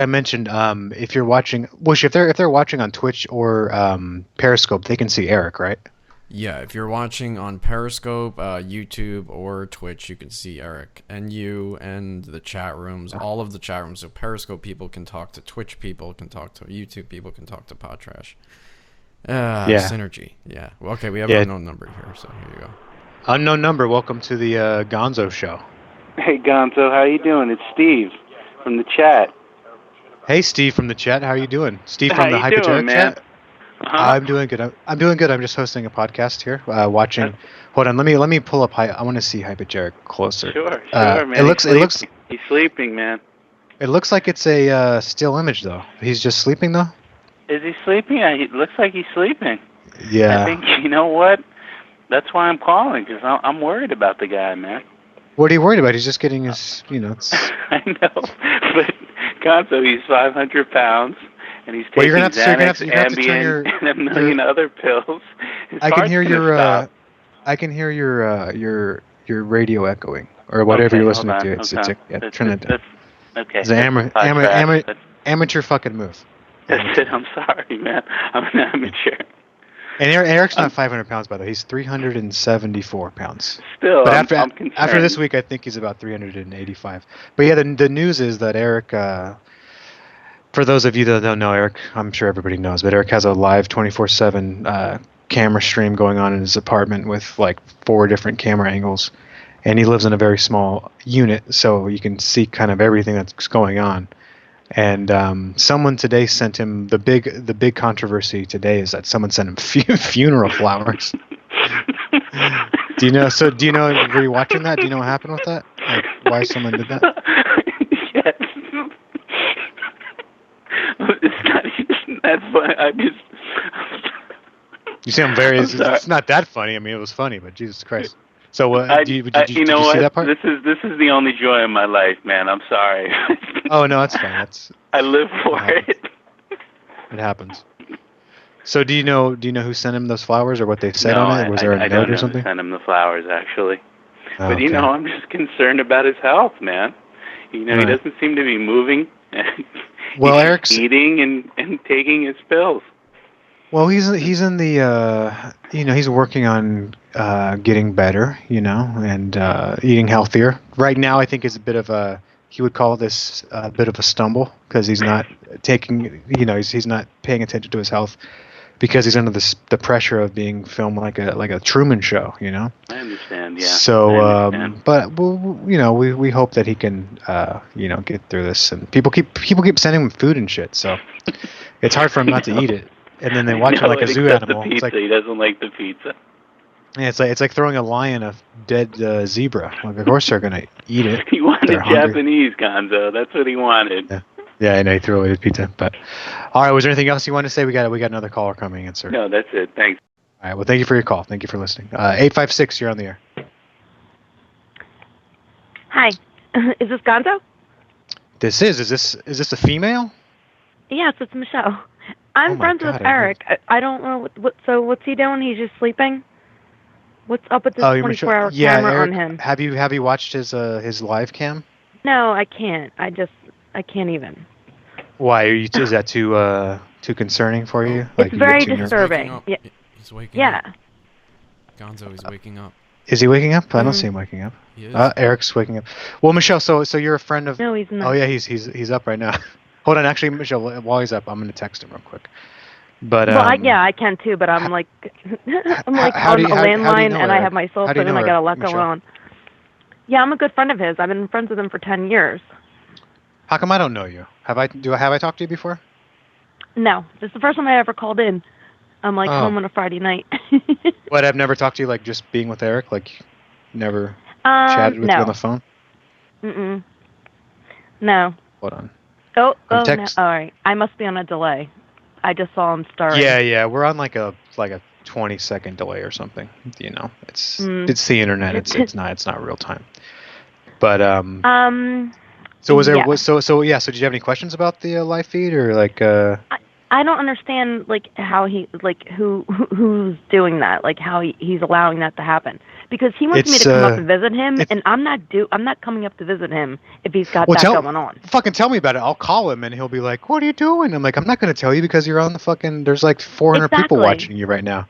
I mentioned if you're watching, if they're watching on Twitch or Periscope, they can see Erik, right? Yeah, if you're watching on Periscope, YouTube, or Twitch, you can see Erik and you and the chat rooms, all of the chat rooms. So Periscope people can talk to Twitch people, can talk to YouTube people, can talk to Podtrash. Yeah. Synergy. Yeah. Well, okay, we have Yeah. an unknown number here, so here you go. Unknown number. Welcome to the Gonzo show. Hey Gonzo, how you doing? It's Steve from the chat. Hey, Steve from the chat. How are you doing? Steve from How the you High Pitch doing, Erik man? chat. I'm doing good. I'm doing good. I'm just hosting a podcast here. Watching. Hold on. Let me pull up. I want to see High Pitch Erik closer. Sure, man. It looks. He's sleeping, man. It looks like it's a still image though. He's just sleeping though. Is he sleeping? It looks like he's sleeping. Yeah. I think, you know what? That's why I'm calling, because I'm worried about the guy, man. What are you worried about? He's just getting his, I know, but Gonzo, he's 500 pounds, and he's taking Xanax, Ambien, and a million other pills. I can hear your radio echoing, or whatever you're listening to. Turn it down. Okay. It's an amateur fucking move. That's it. I'm sorry, man. I'm an amateur. And Erik's not 500 pounds, by the way. He's 374 pounds. Still, but I'm concerned. After this week, I think he's about 385. But yeah, the news is that Erik, for those of you that don't know Erik, I'm sure everybody knows, but Erik has a live 24/7 camera stream going on in his apartment with like 4 different camera angles. And he lives in a very small unit, so you can see kind of everything that's going on. And someone today sent him the big controversy today is that someone sent him funeral flowers. Do you know? Were you watching that? Do you know what happened with that? Like why someone did that? Yes. It's not even that funny. You see, it's not that funny. I mean, it was funny, but Jesus Christ. So, did you see that part? This is the only joy in my life, man. I'm sorry. Oh no, that's fine. I live for it. It happens. So, do you know who sent him those flowers or what they said on it? Was there a note or something? I sent him the flowers actually, but I'm just concerned about his health, man. He doesn't seem to be moving. Well, Erik's eating and taking his pills. Well, he's in the he's working on getting better, and eating healthier. Right now, I think is a bit of he would call this a bit of a stumble because he's not taking, he's not paying attention to his health because he's under the pressure of being filmed like a Truman Show, I understand, yeah. So, but we hope that he can, get through this. And people keep sending him food and shit, so it's hard for him not to eat it. And then they watch him like a zoo animal. It's like, he doesn't like the pizza. Yeah, it's like throwing a lion a dead zebra. Like, of course they're gonna eat it. He wanted Japanese, Gonzo. That's what he wanted. Yeah, I know he threw away his pizza. But all right, was there anything else you wanted to say? We got another caller coming in, sir. No, that's it. Thanks. All right. Well, thank you for your call. Thank you for listening. 856, you're on the air. Hi, is this Gonzo? This is this a female? Yes, it's Michelle. I'm friends with Erik. I don't know so what's he doing? He's just sleeping? What's up with this 24-hour camera Erik, on him? Have you watched his live cam? No, I can't. I can't even. Why? Is that too concerning for you? It's very disturbing. He's waking up. Yeah. Gonzo, he's waking up. Is he waking up? I don't see him waking up. He is. Erik's waking up. Well, Michelle, so you're a friend of... No, he's not. Oh, yeah, he's up right now. Hold on, actually, Michelle, while he's up, I'm going to text him real quick. But well, I can too, but I'm like, on a landline, and I have my cell phone, and I got a lot going on. Yeah, I'm a good friend of his. I've been friends with him for 10 years. How come I don't know you? Have I talked to you before? No, this is the first time I ever called in. I'm like home on a Friday night. What? I've never talked to you, like just being with Erik, like never chatted with you on the phone. No. Hold on. Oh, no. All right. I must be on a delay. I just saw him starting. Yeah. We're on like a 20-second delay or something. It's the internet. It's not real time. But So was there? Yeah. So did you have any questions about the live feed or like? I don't understand like how he like who's doing that, like how he's allowing that to happen, Because he wants me to come up and visit him, and I'm not coming up to visit him if he's got that going on. Fucking tell me about it. I'll call him, and he'll be like, "What are you doing?" I'm like, "I'm not going to tell you because you're on the fucking. There's like 400 people watching you right now."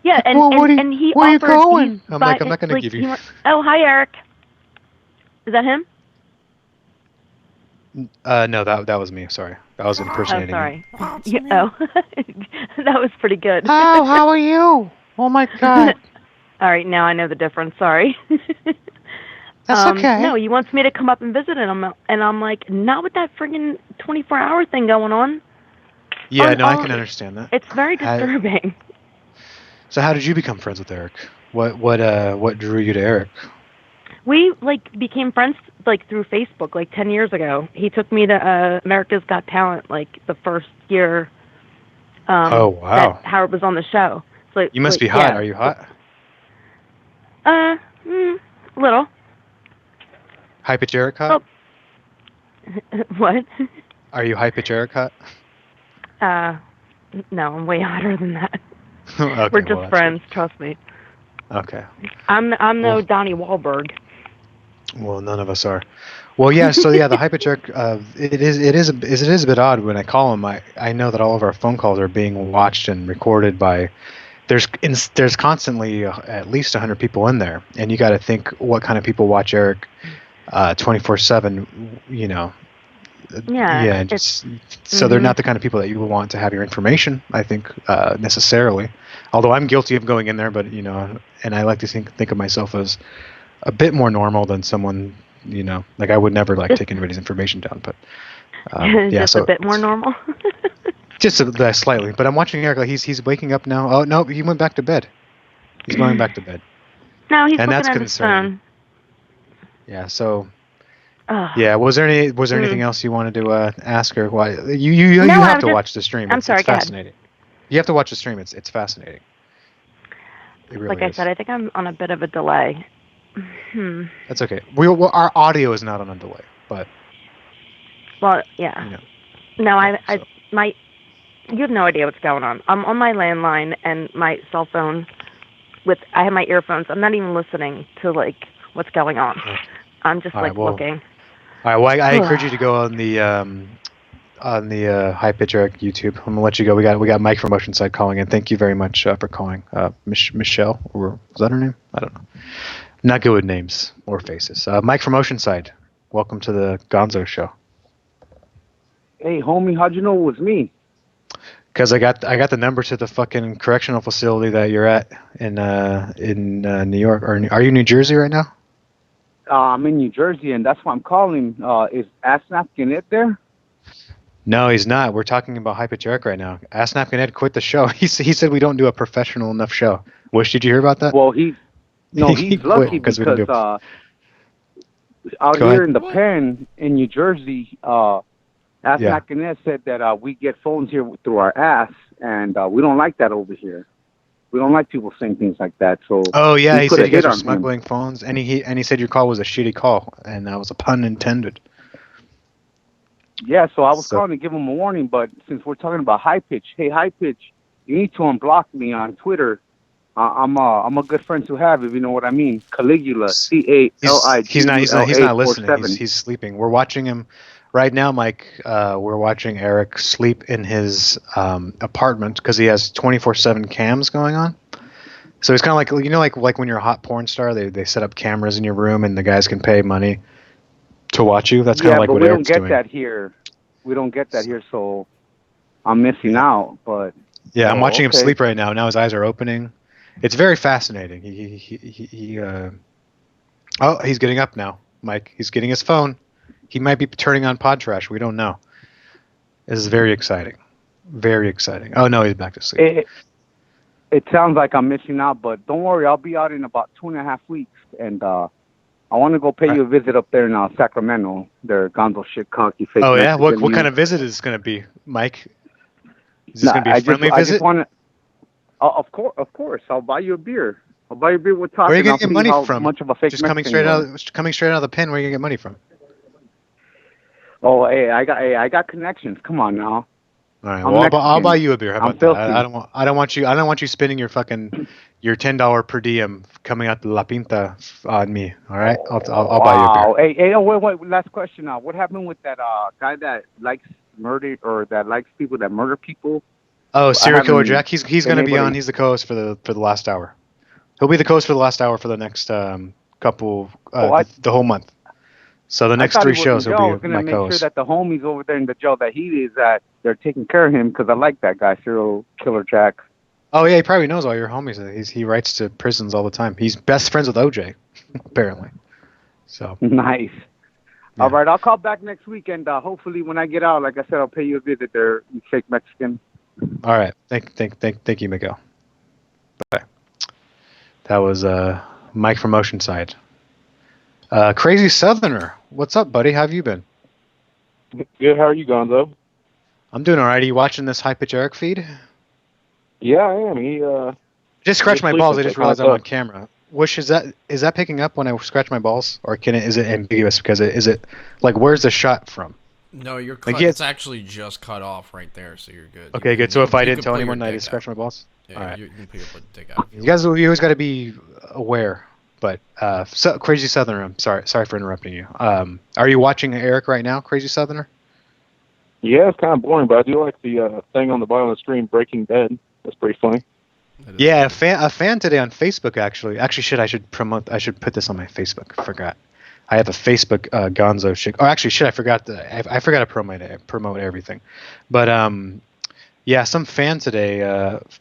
Yeah, and he where offered. Where are you going? I'm like, I'm not going to give you. Oh, hi, Eric. Is that him? No, that was me. Sorry, I was impersonating. Oh, sorry. That was pretty good. Oh, how are you? Oh my God. All right, now I know the difference. Sorry. That's okay. No, he wants me to come up and visit him, and I'm like, not with that friggin' 24-hour thing going on. Yeah, I can understand that. It's very disturbing. So, how did you become friends with Eric? What drew you to Eric? We became friends through Facebook 10 years ago. He took me to America's Got Talent the first year. Oh wow! That Howard was on the show. So, you must be hot. Yeah. Are you hot? Little. High Pitch Erik hot? Oh. What? Are you High Pitch Erik hot? No, I'm way hotter than that. Okay, we're just friends. Good. Trust me. Okay. I'm no Donnie Wahlberg. Well, none of us are. Well, yeah. So yeah, the High Pitch Erik. It is a bit odd when I call him. I know that all of our phone calls are being watched and recorded by. There's constantly at least 100 people in there, and you got to think what kind of people watch Eric 24/7. You know. Yeah. So they're not the kind of people that you would want to have your information. I think necessarily. Although I'm guilty of going in there, but and I like to think of myself as a bit more normal than someone. I would never take anybody's information down, but just a bit more normal. Just slightly, but I'm watching Eric. He's waking up now. Oh no, he went back to bed. He's going back to bed. No, he's and looking that's at concerning. His phone. Yeah. So. Yeah. Was there anything else you wanted to ask her? Why you have to watch the stream. I'm sorry. It's fascinating. You have to watch the stream. It's fascinating. It really like I said, I think I'm on a bit of a delay. That's okay. Our audio is not on a delay, but. Well, yeah. No, you have no idea what's going on. I'm on my landline and my cell phone. I have my earphones. I'm not even listening to what's going on. I'm just looking. All right. Well, I encourage you to go on the High Pitch Erik YouTube. I'm gonna let you go. We got Mike from Oceanside calling in. Thank you very much for calling, Michelle. Or was that her name? I don't know. Not good with names or faces. Mike from Oceanside. Welcome to the Gonzo show. Hey, homie, how'd you know it was me? Because I got the number to the fucking correctional facility that you're at in New York. Or are you in New Jersey right now? I'm in New Jersey, and that's why I'm calling. Is Ass Napkin Ed there? No, he's not. We're talking about High Pitch Erik right now. Ass Napkin Ed quit the show. He said we don't do a professional enough show. Did you hear about that? Well, he's lucky because out here in the pen in New Jersey, Ass Napkin Ed said that we get phones here through our ass, and we don't like that over here. We don't like people saying things like that. So. Oh yeah, he said you guys were smuggling phones, and he said your call was a shitty call, and that was a pun intended. Yeah, so I was calling to give him a warning, but since we're talking about High Pitch, hey High Pitch, you need to unblock me on Twitter. I'm a good friend to have, if you know what I mean. Caligula, CALIGULA. He's not listening. He's sleeping. We're watching him right now, Mike. We're watching Eric sleep in his apartment because he has 24/7 cams going on. So it's kind of like when you're a hot porn star, they set up cameras in your room and the guys can pay money to watch you. That's kind of like what Eric's doing. We don't get that here. We don't get that here, so I'm missing out. But yeah, I'm watching him sleep right now. Now his eyes are opening. It's very fascinating. He's getting up now, Mike. He's getting his phone. He might be turning on Pod Trash. We don't know. This is very exciting. Very exciting. Oh, no, he's back to sleep. It sounds like I'm missing out, but don't worry. I'll be out in about 2.5 weeks, and I want to go pay you a visit up there in Sacramento. Their Gonzo Shitcock. Oh, yeah? What kind of visit is this going to be, Mike? Is this going to be a friendly visit? I just want to... Of course. I'll buy you a beer. We'll talk. Where are you going to get money from? Much of a fake just coming straight out of the pen. Where are you going to get money from? Oh, hey, I got connections. Come on now. All right. Well, I'll buy you a beer. How about that? I don't want you spending your $10 per diem coming out to La Pinta on me. All right. I'll buy you a beer. Hey, wait. Last question. What happened with that guy that likes murder or that likes people that murder people? Oh, serial killer Jack. He's going to be on. He's the co-host for the last hour. He'll be the co-host for the last hour for the next couple the whole month. So the next 3 shows will be my co-host. I was going to make sure that the homies over there in the jail that he is at, they're taking care of him because I like that guy, serial killer Jack. Oh yeah, he probably knows all your homies. He writes to prisons all the time. He's best friends with OJ, apparently. So nice. Yeah. All right, I'll call back next week, and hopefully when I get out, like I said, I'll pay you a visit there, you fake Mexican. All right, thank you, Miguel. Bye. That was Mike from Oceanside. Crazy Southerner, what's up, buddy? How have you been? Good. How are you, Gonzo? I'm doing all right. Are you watching this High Pitch Erik feed? Yeah, I am. He just scratched my balls. I just realized I'm on camera. Wish is that picking up when I scratch my balls, or is it ambiguous because is it like where's the shot from? No, you're cut. Like, it's actually just cut off right there, so you're good. Okay, good. So if I didn't tell anyone I just scratched my balls, yeah, all right. You can pick up a dick out. You always got to be aware. But Crazy Southerner, I'm sorry for interrupting you. Are you watching Erik right now, Crazy Southerner? Yeah, it's kind of boring, but I do like the thing on the bottom of the screen, Breaking Bad. That's pretty funny. Yeah, a fan today on Facebook actually. Actually, I should put this on my Facebook. I forgot. I have a Facebook Gonzo shit. Oh, actually, I forgot to promote everything. But yeah, some fan today,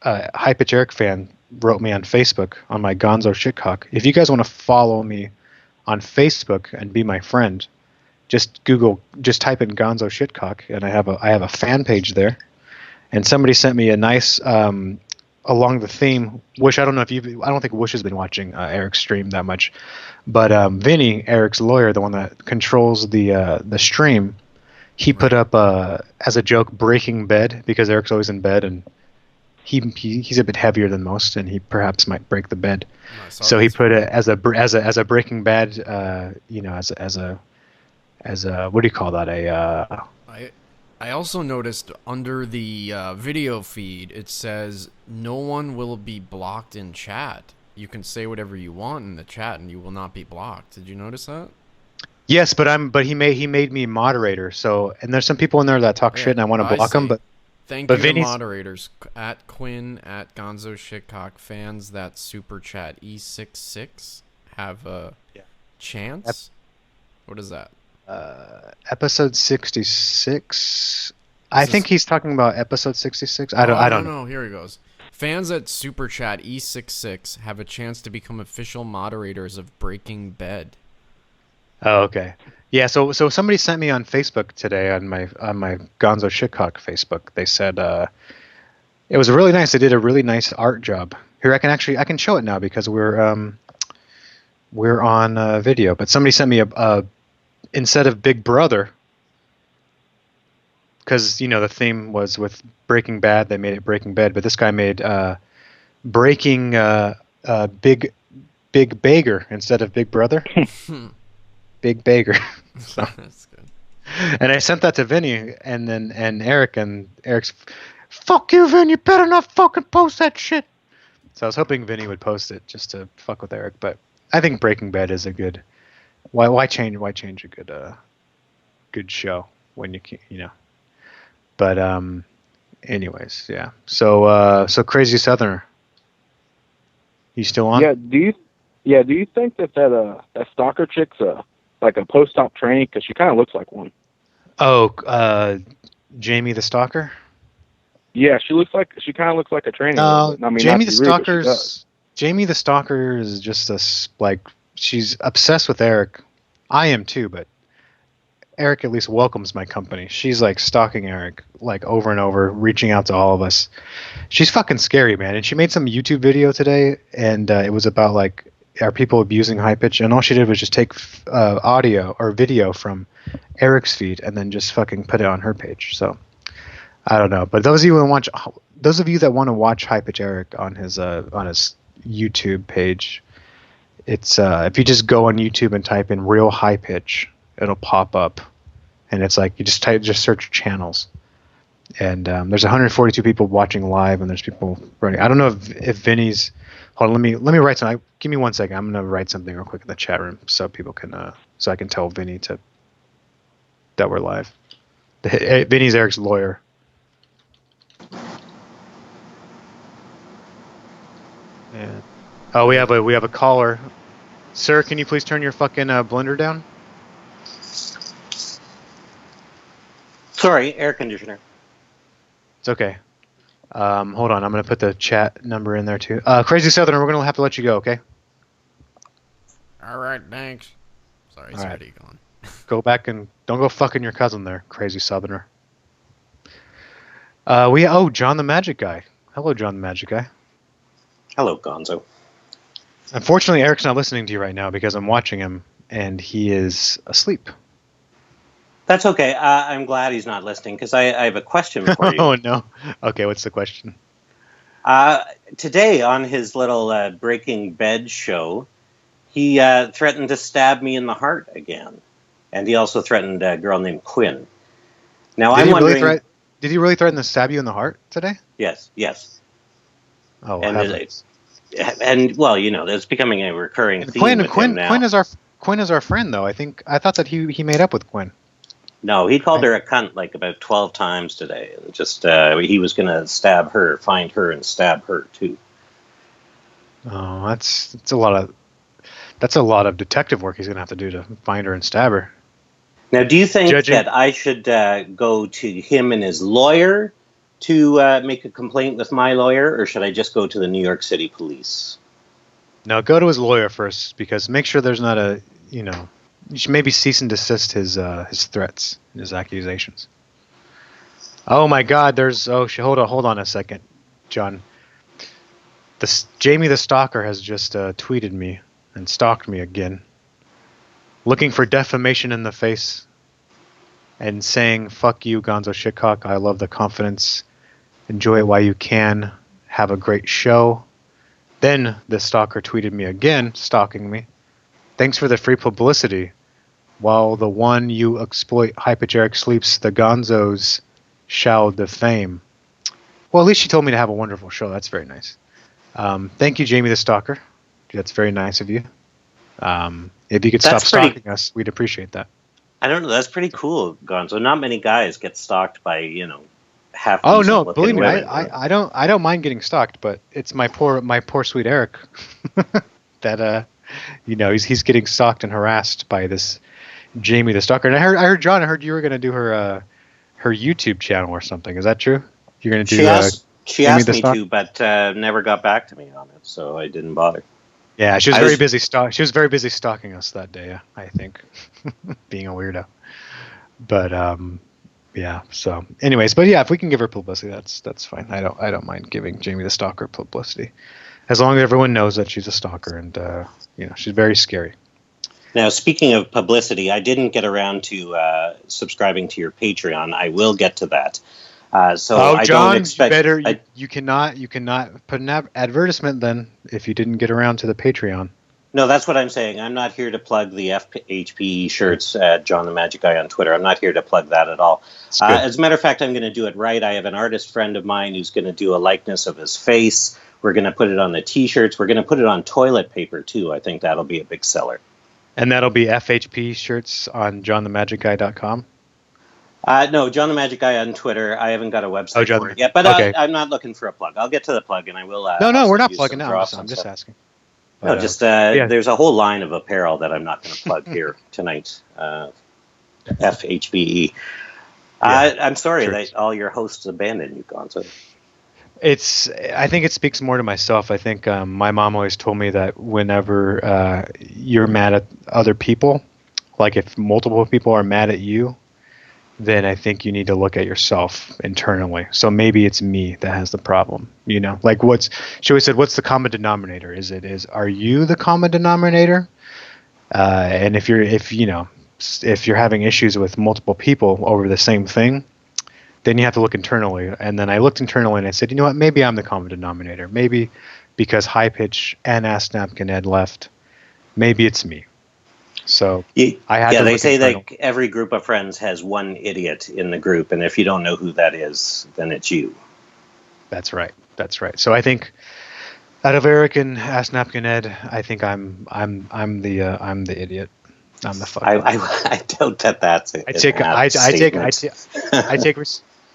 High Pitch Erik fan, wrote me on Facebook on my Gonzo Shitcock. If you guys want to follow me on Facebook and be my friend, just type in Gonzo Shitcock, and I have a fan page there. And somebody sent me a nice along the theme. I don't think Wish has been watching Erik's stream that much, but Vinny, Erik's lawyer, the one that controls the stream, he put up as a joke Breaking Bed because Erik's always in bed and he's a bit heavier than most and he perhaps might break the bed. So he put it as a Breaking Bad, as a what do you call that? I also noticed under the video feed it says no one will be blocked in chat. You can say whatever you want in the chat and you will not be blocked. Did you notice that? Yes, but he made me moderator. So and there's some people in there that talk shit and I want to block them. But thank you to moderators at Quinn at Gonzo Shitcock fans that super chat E66 have a chance. What is that? Episode 66. I think he's talking about episode 66. I don't know. Here he goes. Fans at Super Chat E66 have a chance to become official moderators of Breaking Bed. Oh, okay. Yeah, so somebody sent me on Facebook today on my Gonzo Shitcock Facebook. They said it was really nice. They did a really nice art job. Here I can show it now because we're on video. But somebody sent me a instead of Big Brother, because the theme was with Breaking Bad, they made it Breaking Bed, but this guy made Breaking Big Bagger instead of Big Brother. Big Bagger. So. That's good. And I sent that to Vinny and Erik, and Erik's, fuck you, Vinny, you better not fucking post that shit. So I was hoping Vinny would post it just to fuck with Erik, but I think Breaking Bad is a good. Why change a good show when you can't, But anyways, yeah. So Crazy Southerner, you still on? Yeah. Do you think that stalker chick's like a post-op trainee? Because she kind of looks like one. Oh, Jamie the Stalker. Yeah, she kind of looks like a trainee. Jamie the Stalker is just she's obsessed with Erik. I am too, but Erik at least welcomes my company. She's like stalking Erik like over and over, reaching out to all of us. She's fucking scary, man. And she made some YouTube video today, and it was about like, are people abusing High Pitch? And all she did was just take audio or video from Erik's feed and then just fucking put it on her page. So I don't know, but those of you that want to watch High Pitch Erik on his YouTube page. It's if you just go on YouTube and type in real High Pitch, it'll pop up, and it's like you just search channels, And there's 142 people watching live, and there's people running. I don't know if Vinny's. Hold on, let me write something. Give me 1 second. I'm gonna write something real quick in the chat room so people can so I can tell Vinny that we're live. Vinny's Eric's lawyer. And oh, we have a caller. Sir, can you please turn your fucking blender down? Sorry, air conditioner. It's okay. Hold on, I'm gonna put the chat number in there too. Crazy Southerner, we're gonna have to let you go, okay? All right, thanks. Sorry, he's already gone. Go back and don't go fucking your cousin there, Crazy Southerner. John the Magic Guy. Hello, John the Magic Guy. Hello, Gonzo. Unfortunately, Eric's not listening to you right now because I'm watching him and he is asleep. That's okay. I'm glad he's not listening because I have a question for you. Oh, no. Okay, what's the question? Today on his little Breaking Bed show, he threatened to stab me in the heart again. And he also threatened a girl named Quinn. Now, I'm wondering... Did he really threaten to stab you in the heart today? Yes. Oh, and well, you know, that's becoming a recurring theme with him now. Quinn is our friend, though. I thought that he made up with Quinn. No, he called her a cunt like about 12 times today, and just he was going to find her and stab her too. Oh, that's a lot of detective work he's going to have to do to find her and stab her. Now, do you think that I should go to him and his lawyer to make a complaint with my lawyer, or should I just go to the New York City police? No, go to his lawyer first, because make sure there's not you should maybe cease and desist his threats and his accusations. Oh my God, hold on a second, John. Jamie the Stalker has just tweeted me and stalked me again, looking for defamation in the face and saying, "Fuck you, Gonzo Shitcock. I love the confidence. Enjoy it while you can. Have a great show." Then the stalker tweeted me again, stalking me. "Thanks for the free publicity. While the one you exploit, High Pitch Erik, sleeps, the Gonzos shall defame." Well, at least she told me to have a wonderful show. That's very nice. Thank you, Jamie the Stalker. That's very nice of you. If you could stop stalking us, we'd appreciate that. I don't know. That's pretty cool, Gonzo. Not many guys get stalked by, half. Oh no, believe me, I don't mind getting stalked, but it's my poor sweet Eric that he's getting stalked and harassed by this Jamie the Stalker. And I heard John. I heard you were going to do her YouTube channel or something. Is that true? You're going to do? She asked me to, but never got back to me on it, so I didn't bother. Yeah, she was very busy. She was very busy stalking us that day. I think, being a weirdo. But yeah. So, anyways, but yeah, if we can give her publicity, that's fine. I don't mind giving Jamie the Stalker publicity, as long as everyone knows that she's a stalker and she's very scary. Now, speaking of publicity, I didn't get around to subscribing to your Patreon. I will get to that. I don't expect. You cannot put an advertisement then if you didn't get around to the Patreon. No, that's what I'm saying. I'm not here to plug the HPE shirts at John the Magic Guy on Twitter. I'm not here to plug that at all. As a matter of fact, I'm going to do it right. I have an artist friend of mine who's going to do a likeness of his face. We're going to put it on the T-shirts. We're going to put it on toilet paper too. I think that'll be a big seller. And that'll be FHP shirts on johnthemagicguy.com. No, John the Magic Guy on Twitter. I haven't got a website for it yet, but okay. I'm not looking for a plug. I'll get to the plug, and I will. No, we're not plugging now. I'm just asking. No, there's a whole line of apparel that I'm not going to plug here tonight. FHBE. I'm sorry that all your hosts abandoned you, Gonzo. I think it speaks more to myself. I think my mom always told me that whenever you're mad at other people, like if multiple people are mad at you, then I think you need to look at yourself internally. So maybe it's me that has the problem, like she always said, what's the common denominator? Are you the common denominator? And if you're having issues with multiple people over the same thing, then you have to look internally. And then I looked internally and I said, you know what, maybe I'm the common denominator. Maybe because High Pitch and Ask Napkin Ed left, maybe it's me. So I had to. They say that every group of friends has one idiot in the group, and if you don't know who that is, then it's you. That's right. So I think out of Erik and Ask Napkin Ed, I think I'm the idiot. I'm the fuck. I doubt that that's it.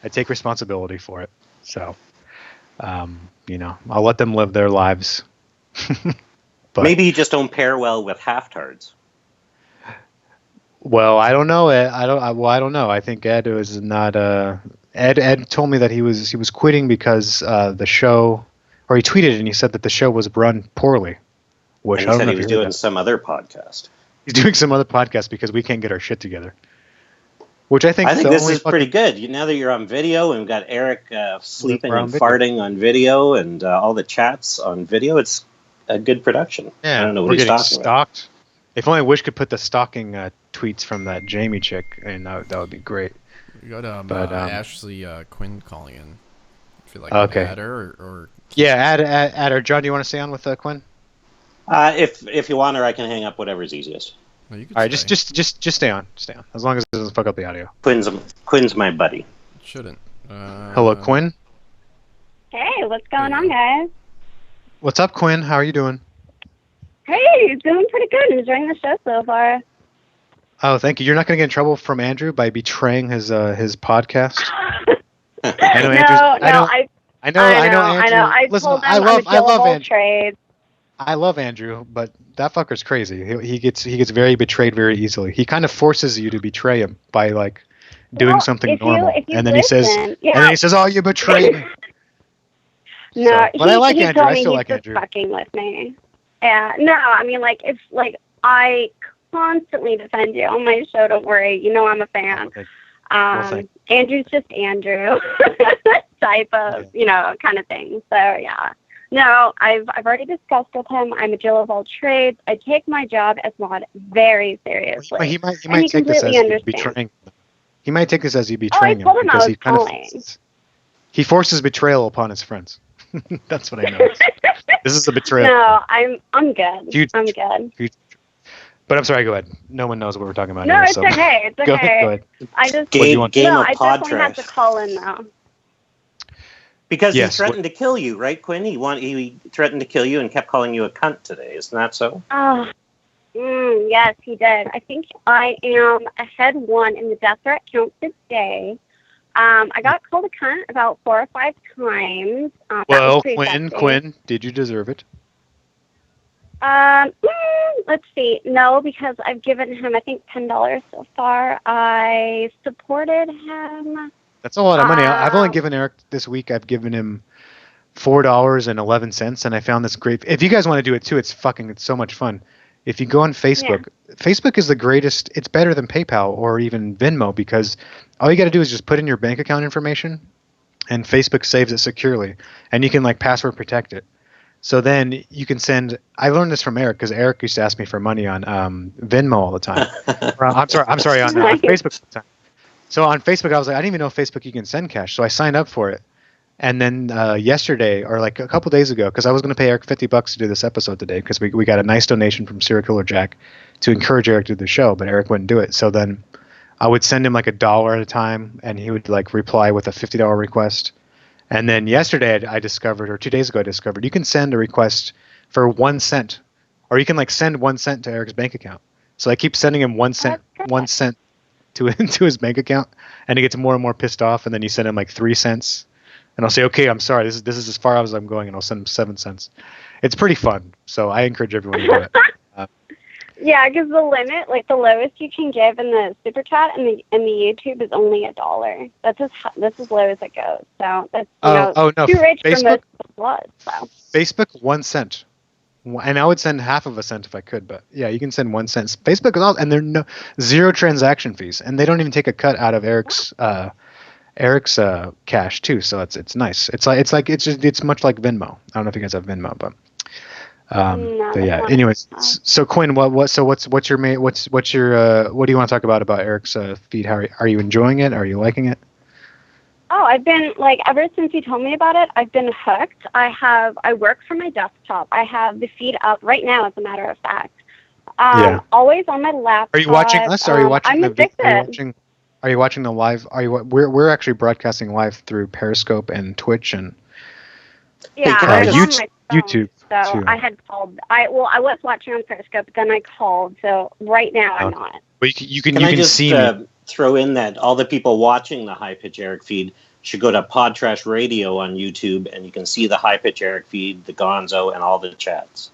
I take responsibility for it. So, I'll let them live their lives. But, maybe you just don't pair well with halftards. Well, I don't know. I don't know. I think Ed was not. Ed told me that he was quitting because the show, or he tweeted and he said that the show was run poorly. Which and he said he was doing some other podcast. He's doing some other podcast because we can't get our shit together. Which I think this is pretty good. Now that you're on video and we've got Erik sleeping and farting on video and all the chats on video, it's a good production. Yeah, I don't know what he's talking stalked. If only Wish could put the stalking tweets from that Jamie chick, and that would be great. We got Ashley Quinn calling in. If you like to add her or add her. John, do you want to stay on with Quinn? If you want her, I can hang up. Whatever's easiest. Well, you all right, just stay on. As long as it doesn't fuck up the audio. Quinn's my buddy. It shouldn't. Hello, Quinn. Hey, what's going on, guys? What's up, Quinn? How are you doing? Hey, doing pretty good. Enjoying the show so far. Oh, thank you. You're not going to get in trouble from Andrew by betraying his podcast. I know Andrew. I Listen, told him I love Andrew. Trade. I love Andrew, but that fucker's crazy. He gets very betrayed very easily. He kind of forces you to betray him by doing something normal, and then he says, "Oh, you betrayed me." No, but I like Andrew. I still like Andrew. Fucking with me. Yeah, no, I mean, if I constantly defend you on my show. Don't worry, I'm a fan. Andrew's just Andrew type of kind of thing. So yeah. No, I've already discussed with him. I'm a Jill of all trades. I take my job as mod very seriously. Well, he might take this as you betraying. He might take this as you betraying him because he kind of he forces betrayal upon his friends. That's what I know. This is a betrayal. No, I'm good. I'm good. But I'm sorry. Go ahead. No one knows what we're talking about. No, here, it's okay. It's okay. Go ahead. I just I definitely have to call in though. Because he threatened to kill you, right, Quinn? He threatened to kill you and kept calling you a cunt today. Isn't that so? Oh, yes, he did. I think I am ahead 1 in the death threat count today. I got called a cunt about 4 or 5 times. Well, Quinn, did you deserve it? Let's see. No, because I've given him, I think, $10 so far. I supported him. That's a lot of money. I've only given Erik this week. I've given him $4.11, and I found this great. If you guys want to do it too, it's so much fun. If you go on Facebook, Facebook is the greatest. It's better than PayPal or even Venmo because all you got to do is just put in your bank account information, and Facebook saves it securely, and you can password protect it. So then you can send. I learned this from Erik because Erik used to ask me for money on Venmo all the time. I'm sorry, on Facebook all the time. So on Facebook, I was like, I didn't even know Facebook you can send cash. So I signed up for it. And then yesterday, or a couple days ago, because I was going to pay Erik $50 to do this episode today, because we got a nice donation from Serial Killer Jack to encourage Erik to do the show, but Erik wouldn't do it. So then I would send him $1 at a time, and he would reply with a $50 request. And then yesterday I discovered, or 2 days ago I discovered, you can send a request for 1 cent, or you can send 1 cent to Erik's bank account. So I keep sending him 1 cent into his bank account, and he gets more and more pissed off, and then you send him 3 cents, and I'll say, okay, I'm sorry, this is as far as I'm going, and I'll send him 7 cents. It's pretty fun, so I encourage everyone to do it. Yeah, because the limit, the lowest you can give in the super chat and the YouTube is only $1. That's as low as it goes. So that's too rich for most blood. So Facebook 1 cent. And I would send half of a cent if I could, but yeah, you can send 1 cent. Facebook is all, and there are zero transaction fees, and they don't even take a cut out of Erik's cash too. So it's nice. It's much like Venmo. I don't know if you guys have Venmo, but yeah. Anyways, so Quinn, what do you want to talk about Erik's feed? How are you enjoying it? Are you liking it? Oh, I've been ever since you told me about it, I've been hooked. I work from my desktop. I have the feed up right now, as a matter of fact. Always on my laptop. Are you watching us? Are you watching I'm addicted. Are you watching the live? We're actually broadcasting live through Periscope and Twitch and YouTube. So too. I had called. I was watching on Periscope, but then I called. So right now I'm not. But you can see me. Throw in that all the people watching the High Pitch Erik feed should go to Pod Trash Radio on YouTube, and you can see the High Pitch Erik feed, the Gonzo, and all the chats.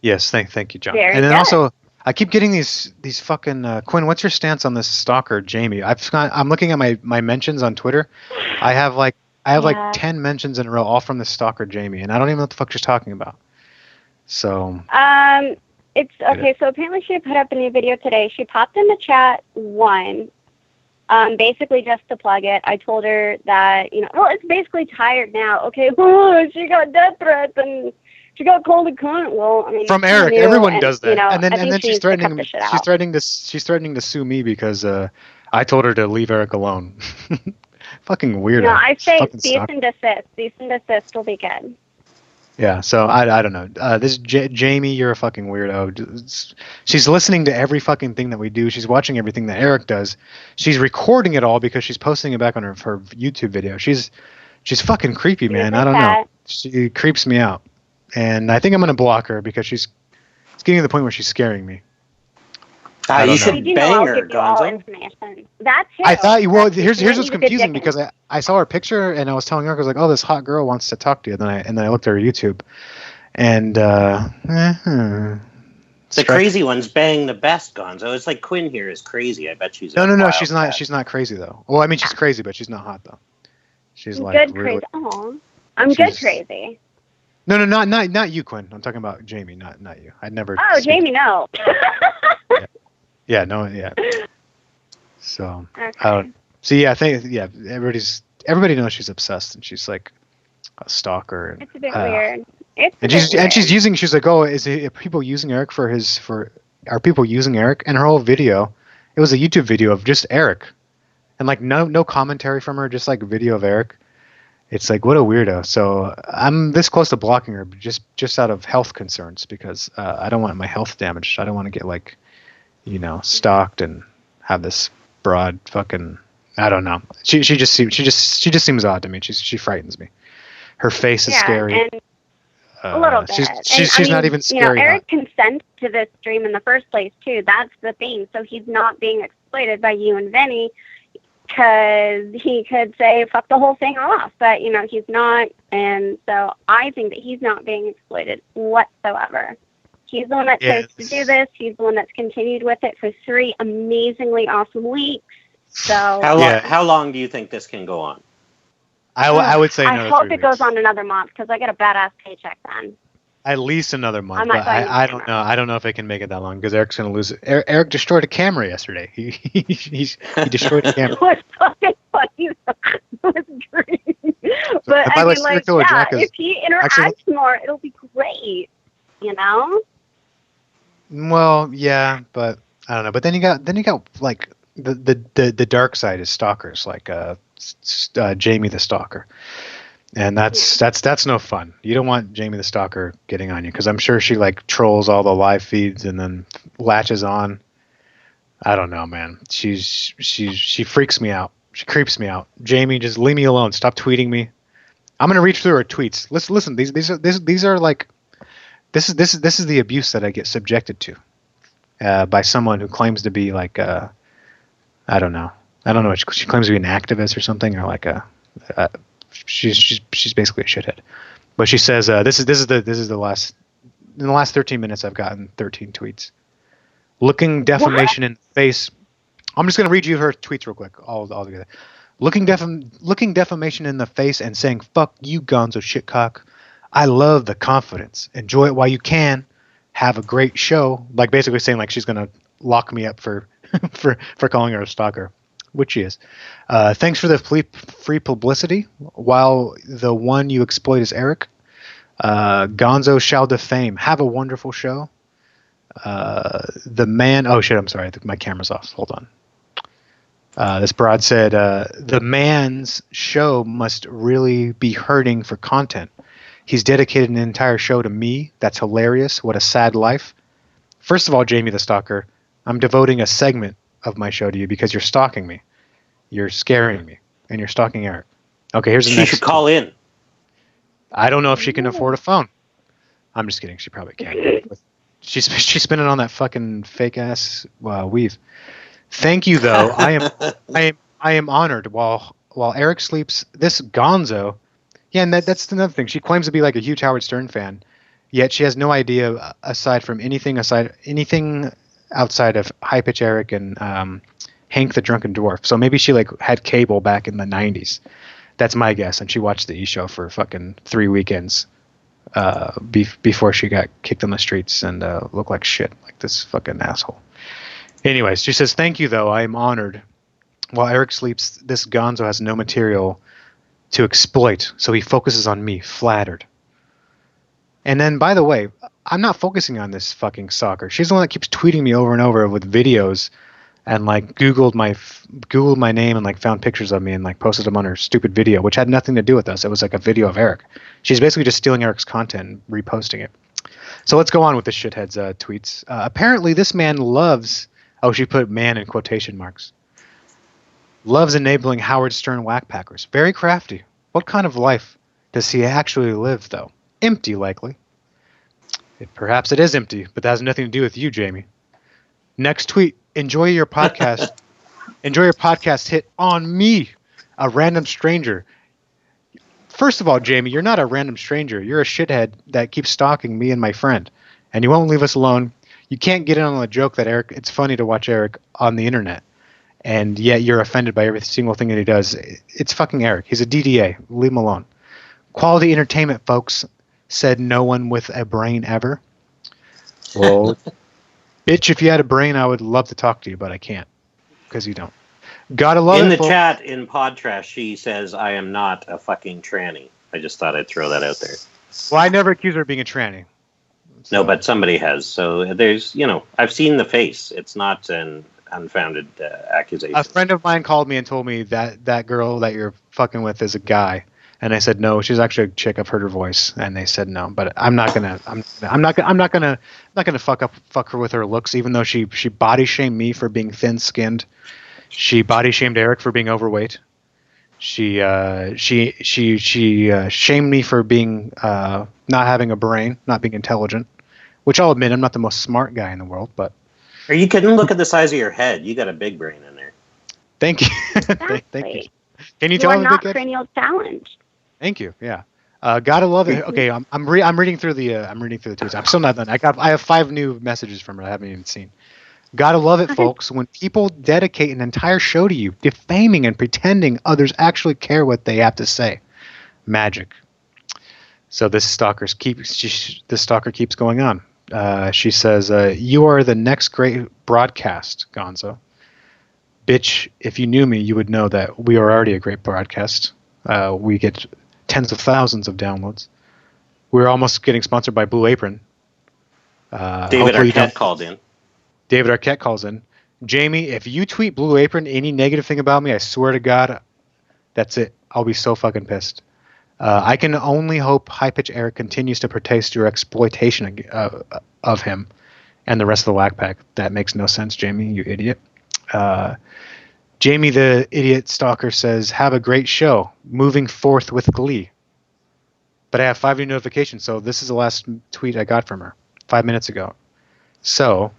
Yes, thank you, John. Very and then good. also, I keep getting these fucking Quinn. What's your stance on this stalker, Jamie? I'm looking at my mentions on Twitter. I have like 10 mentions in a row, all from the stalker, Jamie, and I don't even know what the fuck she's talking about. So. It's okay. So apparently she put up a new video today. She popped in the chat basically just to plug it. I told her that, it's basically tired now. Okay, she got death threats and she got called a cunt. Well, I mean, from Erik, everyone does that. And then she's threatening. She's threatening to sue me because I told her to leave Erik alone. Fucking weirdo. No, I say cease and desist. Cease and desist will be good. Yeah, so I don't know. This Jamie, you're a fucking weirdo. She's listening to every fucking thing that we do. She's watching everything that Erik does. She's recording it all because she's posting it back on her YouTube video. She's fucking creepy, man. I don't know. She creeps me out, and I think I'm gonna block her because it's getting to the point where she's scaring me. You should bang her, Gonzo. That's it. I thought here's what's confusing because I saw her picture and I was telling her, I was like, oh, this hot girl wants to talk to you. And then I looked at her YouTube, and the crazy one's bang the best, Gonzo. It's like Quinn here is crazy. I bet she's no. She's not. She's not crazy though. Well, I mean, she's crazy, but she's not hot though. She's like good really, crazy. Oh, I'm good crazy. No, not you, Quinn. I'm talking about Jamie, not you. I'd never. Oh, Jamie, no. Yeah, no, yeah. So, okay. I think everybody knows she's obsessed and she's like a stalker. It's a bit weird. She's like, oh, are people using Erik are people using Erik? And her whole video, it was a YouTube video of just Erik, and like no commentary from her, just like a video of Erik. It's like, what a weirdo. So I'm this close to blocking her, just out of health concerns because I don't want my health damaged. I don't want to get like, stalked and have this broad fucking. I don't know. She just seems odd to me. She frightens me. Her face is scary. And a little bit. She's not even scary. Erik consented to this stream in the first place too. That's the thing. So he's not being exploited by you and Vinny. Because he could say, fuck the whole thing off. But, he's not. And so I think that he's not being exploited whatsoever. He's the one that chose to do this. He's the one that's continued with it for 3 amazingly awesome weeks. So how long do you think this can go on? I would say another 3 weeks. I hope it goes on another month because I get a badass paycheck then. At least another month, but I don't know. I don't know if I can make it that long because Erik's going to lose it. Erik destroyed a camera yesterday. He destroyed a camera. It was fucking funny. It was great. But I mean, if he interacts more, it'll be great. Well, yeah, but I don't know. But then you got like the dark side is stalkers, like Jamie the Stalker. And that's no fun. You don't want Jamie the Stalker getting on you because I'm sure she like trolls all the live feeds and then latches on. I don't know, man. She freaks me out. She creeps me out. Jamie, just leave me alone. Stop tweeting me. I'm gonna reach through her tweets. Listen. These are like this is the abuse that I get subjected to by someone who claims to be like I don't know. She claims to be an activist or something, or like she's basically a shithead. But she says this is the last in the last 13 minutes I've gotten 13 tweets. Looking defamation in the face. I'm just going to read you her tweets real quick all together. Looking defamation in the face and saying fuck you Gonzo shitcock. I love the confidence. Enjoy it while you can. Have a great show. Like basically saying like she's going to lock me up for for calling her a stalker. Which she is. Thanks for the free publicity. While the one you exploit is Erik, Gonzo shall defame. Have a wonderful show. The man. Oh shit! I'm sorry. My camera's off. Hold on. This broad said, "The man's show must really be hurting for content. He's dedicated an entire show to me. That's hilarious. What a sad life. First of all, Jamie the Stalker, I'm devoting a segment of my show to you because you're stalking me. You're scaring me, and you're stalking Eric. Okay, here's the next. She should call in. I don't know if she can afford a phone. I'm just kidding. She probably can. She's spinning on that fucking fake ass weave. Thank you, though. I am honored. While Eric sleeps, this Gonzo. Yeah, and that's another thing. She claims to be like a huge Howard Stern fan, yet she has no idea anything outside of High Pitch Erik and Hank the Drunken Dwarf. So maybe she like had cable back in the 90s. That's my guess, and she watched the E! Show for fucking 3 weekends before she got kicked on the streets and looked like shit, like this fucking asshole. Anyways, she says, thank you, though. I am honored. While Eric sleeps, this Gonzo has no material to exploit, so he focuses on me, flattered. And then, by the way, I'm not focusing on this fucking stalker. She's the one that keeps tweeting me over and over with videos and like Googled my name and like found pictures of me and like posted them on her stupid video, which had nothing to do with us. It was like a video of Eric. She's basically just stealing Eric's content and reposting it. So let's go on with this shithead's tweets. Apparently this man loves... Oh, she put man in quotation marks. Loves enabling Howard Stern whackpackers. Very crafty. What kind of life does he actually live, though? Empty, likely. Perhaps it is empty, but that has nothing to do with you, Jamie. Next tweet. Enjoy your podcast. Enjoy your podcast hit on me, a random stranger. First of all, Jamie, you're not a random stranger. You're a shithead that keeps stalking me and my friend, and you won't leave us alone. You can't get in on the joke that Eric. It's funny to watch Eric on the internet, and yet you're offended by every single thing that he does. It's fucking Eric. He's a DDA. Leave him alone. Quality entertainment, folks, said no one with a brain ever. Well, bitch, if you had a brain, I would love to talk to you, but I can't because you don't. Gotta love in it. In the folks. chat in Pod Trash, she says, I am not a fucking tranny. I just thought I'd throw that out there. Well, I never accused her of being a tranny. So. No, but somebody has. So there's, I've seen the face. It's not an unfounded accusation. A friend of mine called me and told me that girl that you're fucking with is a guy, and I said no, she's actually a chick. I've heard her voice, and they said no. But I'm not gonna fuck her with her looks, even though she body shamed me for being thin skinned. She body shamed Eric for being overweight. She shamed me for being not having a brain, not being intelligent. Which I'll admit, I'm not the most smart guy in the world, but... Are you kidding? Look at the size of your head. You got a big brain in there. Thank you. Exactly. Thank you. Can you tell I'm not cranial challenged. Thank you. Yeah. Gotta love it. Okay, I'm reading through the tweets. I'm still not done. I have 5 new messages from her I haven't even seen. Gotta love it, folks. When people dedicate an entire show to you, defaming and pretending others actually care what they have to say. Magic. So this stalker keeps going on. She says, you are the next great broadcast, Gonzo. Bitch, if you knew me, you would know that we are already a great broadcast. We get tens of thousands of downloads. We're almost getting sponsored by Blue Apron. David Arquette called in. David Arquette calls in. Jamie, if you tweet Blue Apron any negative thing about me, I swear to God, that's it. I'll be so fucking pissed. I can only hope High Pitch Erik continues to protest your exploitation of him and the rest of the whack pack. That makes no sense, Jamie, you idiot. Jamie the idiot stalker says, have a great show. Moving forth with glee. But I have 5 new notifications, so this is the last tweet I got from her 5 minutes ago. So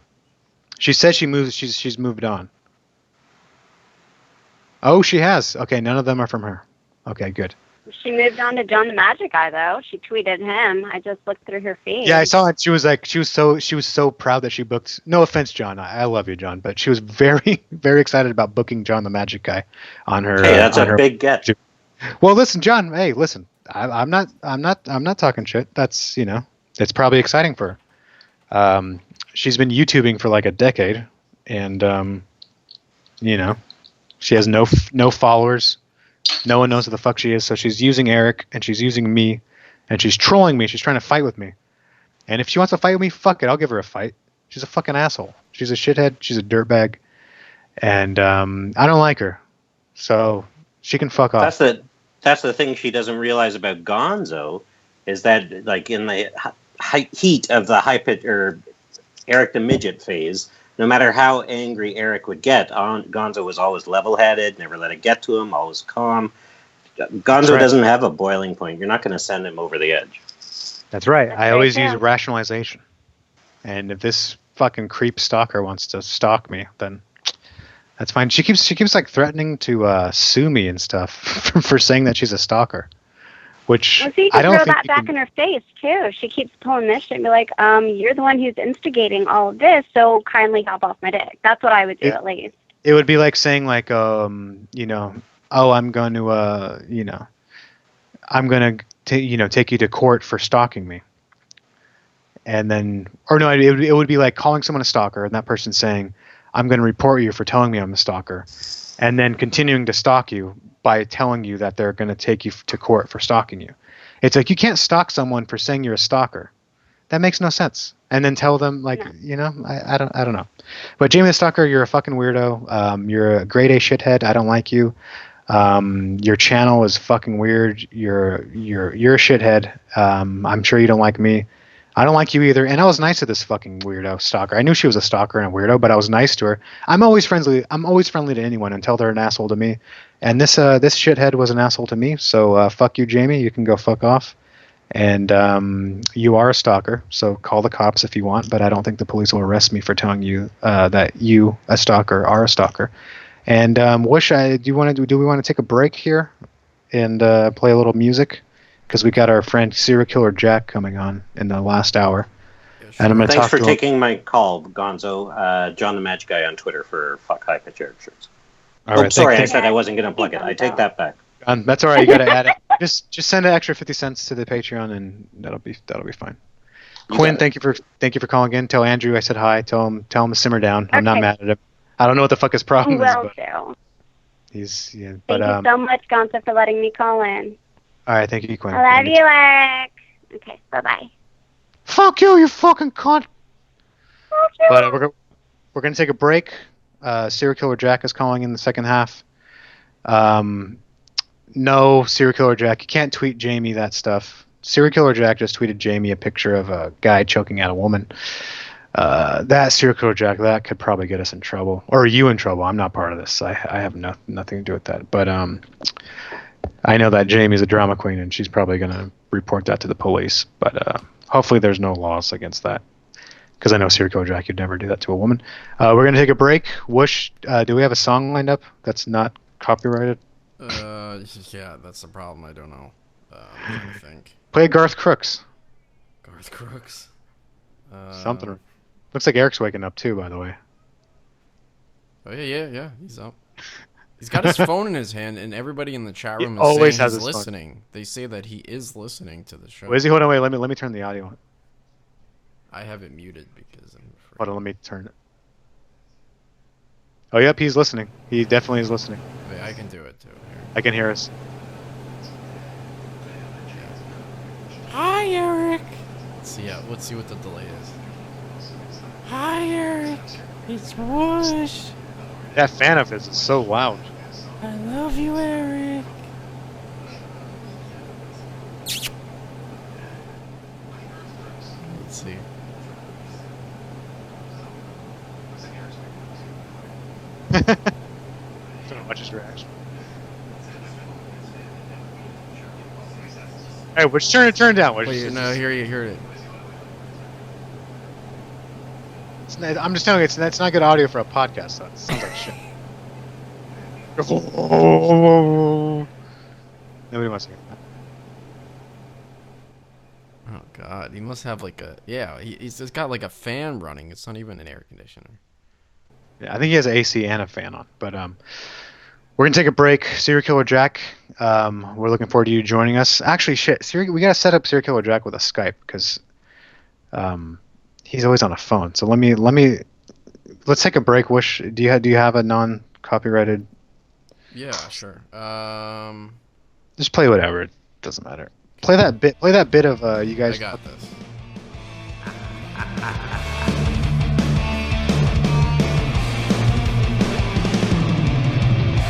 she says she's moved on. Oh, she has. Okay, none of them are from her. Okay, good. She moved on to John the Magic Guy, though. She tweeted him. I just looked through her feed. Yeah, I saw it. She was so proud that she booked. No offense, John. I love you, John, but she was very, very excited about booking John the Magic Guy on her. Hey, that's a big get. Well, listen, John. Hey, listen. I'm not talking shit. That's it's probably exciting for her. She's been YouTubing for like a decade, and she has no followers. No one knows who the fuck she is, so she's using Eric, and she's using me, and she's trolling me. She's trying to fight with me. And if she wants to fight with me, fuck it. I'll give her a fight. She's a fucking asshole. She's a shithead. She's a dirtbag. And I don't like her. So she can fuck off. That's the thing she doesn't realize about Gonzo, is that, like, in the heat of the high pitch, or Erik the Midget phase, no matter how angry Erik would get, Gonzo was always level-headed, never let it get to him, always calm. Gonzo doesn't have a boiling point. You're not going to send him over the edge. That's right. I always use rationalization. And if this fucking creep stalker wants to stalk me, then that's fine. She keeps like threatening to sue me and stuff for saying that she's a stalker. Which well, so you can throw that back in her face too. She keeps pulling this shit and be like, you're the one who's instigating all of this, so kindly hop off my dick. That's what I would do at least. It would be like saying like, you know, oh, I'm going to, you know, I'm going to, you know, take you to court for stalking me. And then, or no, it would be like calling someone a stalker and that person saying, I'm going to report you for telling me I'm a stalker. And then continuing to stalk you by telling you that they're going to take you to court for stalking you. It's like, you can't stalk someone for saying you're a stalker. That makes no sense. And then tell them like, you know, I don't know. But Jamie the Stalker, you're a fucking weirdo. You're a grade A shithead. I don't like you. Your channel is fucking weird. You're a shithead. I'm sure you don't like me. I don't like you either. And I was nice to this fucking weirdo stalker. I knew she was a stalker and a weirdo, but I was nice to her. I'm always friendly to anyone until they're an asshole to me. And this shithead was an asshole to me. So fuck you, Jamie. You can go fuck off. And you are a stalker. So call the cops if you want. But I don't think the police will arrest me for telling you that you, a stalker, are a stalker. And do we want to take a break here and play a little music? Because we got our friend Serial Killer Jack coming on in the last hour. Yeah, sure. And I'm Thanks for taking my call, Gonzo. John the Magic Guy on Twitter for Fuck High Pitch Erik shirts. All right, sorry, I said I wasn't going to plug it. I take that back. That's all right. You got to add it. Just send an extra 50 cents to the Patreon, and that'll be fine. Quinn, thank you for calling in. Tell Andrew I said hi. Tell him to simmer down. Okay. I'm not mad at him. I don't know what the fuck his problem is. But he's But thank you so much, Gonzo, for letting me call in. All right, thank you, Quinn. I love you, Erik. Okay, bye-bye. Fuck you, you fucking cunt. Fuck you. But we're gonna take a break. Serial Killer Jack is calling in the second half. No, Serial Killer Jack, you can't tweet Jamie that stuff. Serial Killer Jack just tweeted Jamie a picture of a guy choking out a woman. That Serial Killer Jack, that could probably get us in trouble, or you in trouble. I'm not part of this. I have nothing to do with that. But I know that Jamie's a drama queen, and she's probably going to report that to the police. But hopefully there's no laws against that. Because I know Serial Killer Jack, you'd never do that to a woman. We're going to take a break. Whoosh, do we have a song lined up that's not copyrighted? Yeah, that's the problem. I don't know. What do you think? Play Garth Crooks. Garth Crooks? Something. Looks like Eric's waking up too, by the way. Oh, yeah. He's up. He's got his phone in his hand, and everybody in the chat room is saying he's listening. Phone. They say that he is listening to the show. Wait, hold on, wait. Let me turn the audio on. I have it muted because I'm afraid. Hold on, let me turn it. Oh, yep, he's listening. He definitely is listening. Wait, I can do it too. Here. I can hear us. Hi, Erik. Let's see what the delay is. Hi, Erik. It's Whoosh. That fan of his is so loud. I love you, Erik. Let's see. I don't watch his reaction. Hey, which turn down? Wait, no, here you hear it. I'm just telling you, it's not good audio for a podcast, so it sounds like shit. Nobody wants to hear that. Oh god, he must have like a he's just got like a fan running. It's not even an air conditioner. Yeah, I think he has an AC and a fan on. But we're gonna take a break. Serial Killer Jack, we're looking forward to you joining us. Actually, we gotta set up Serial Killer Jack with a Skype because he's always on a phone. So let's take a break. Wish, do you have a non-copyrighted? Yeah, sure. Just play whatever. It doesn't matter. Play that bit of you guys. I got this.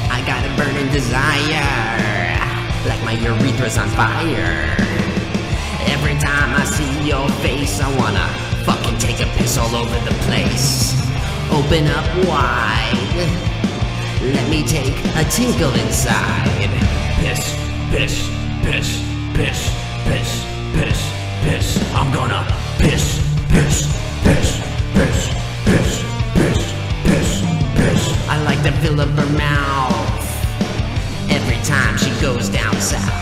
I got a burning desire, like my urethra's on fire. Every time I see your face, I wanna fucking take a piss all over the place. Open up wide. Let me take a tinkle inside. Piss, piss, piss, piss, piss, piss, piss. I'm gonna piss, piss, piss, piss, piss, piss, piss, piss. I like to fill up her mouth every time she goes down south.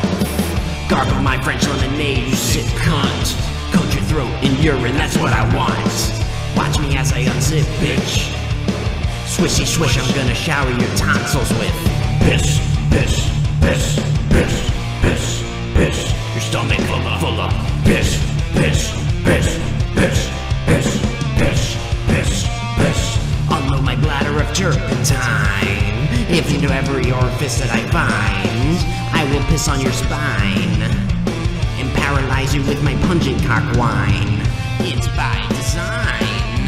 Gargle my French lemonade, you sick cunt. Coat your throat in urine, that's what I want. Watch me as I unzip, bitch. Swishy swish, I'm gonna shower your tonsils with piss, piss, piss, piss, piss, piss. Your stomach full of piss, piss, piss, piss, piss, piss, piss, piss. Unload my bladder of turpentine. If into every orifice that I find, I will piss on your spine and paralyze you with my pungent cock wine. It's by design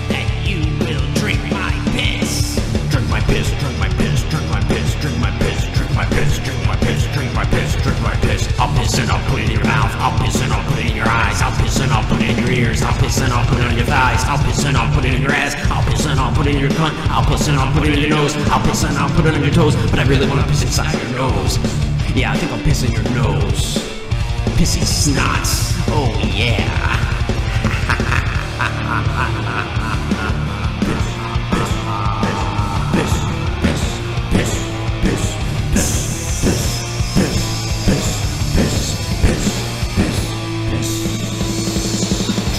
that you will drink my piss. Drink my piss, drink my piss, drink my piss, drink my piss, drink my piss, drink my piss, drink my piss, drink my piss. I'll piss and I'll put it in your mouth. I'll piss and I'll put it in your eyes. I'll piss and I'll put it in your ears. I'll piss and I'll put it on your thighs. I'll piss and I'll put it in your ass. I'll piss and I'll put it in your cunt. I'll piss and I'll put it in your nose. I'll piss and I'll put it on your toes. But I really want to piss inside your nose. Yeah, I think I'll piss in your nose. Pissy snots. Oh yeah.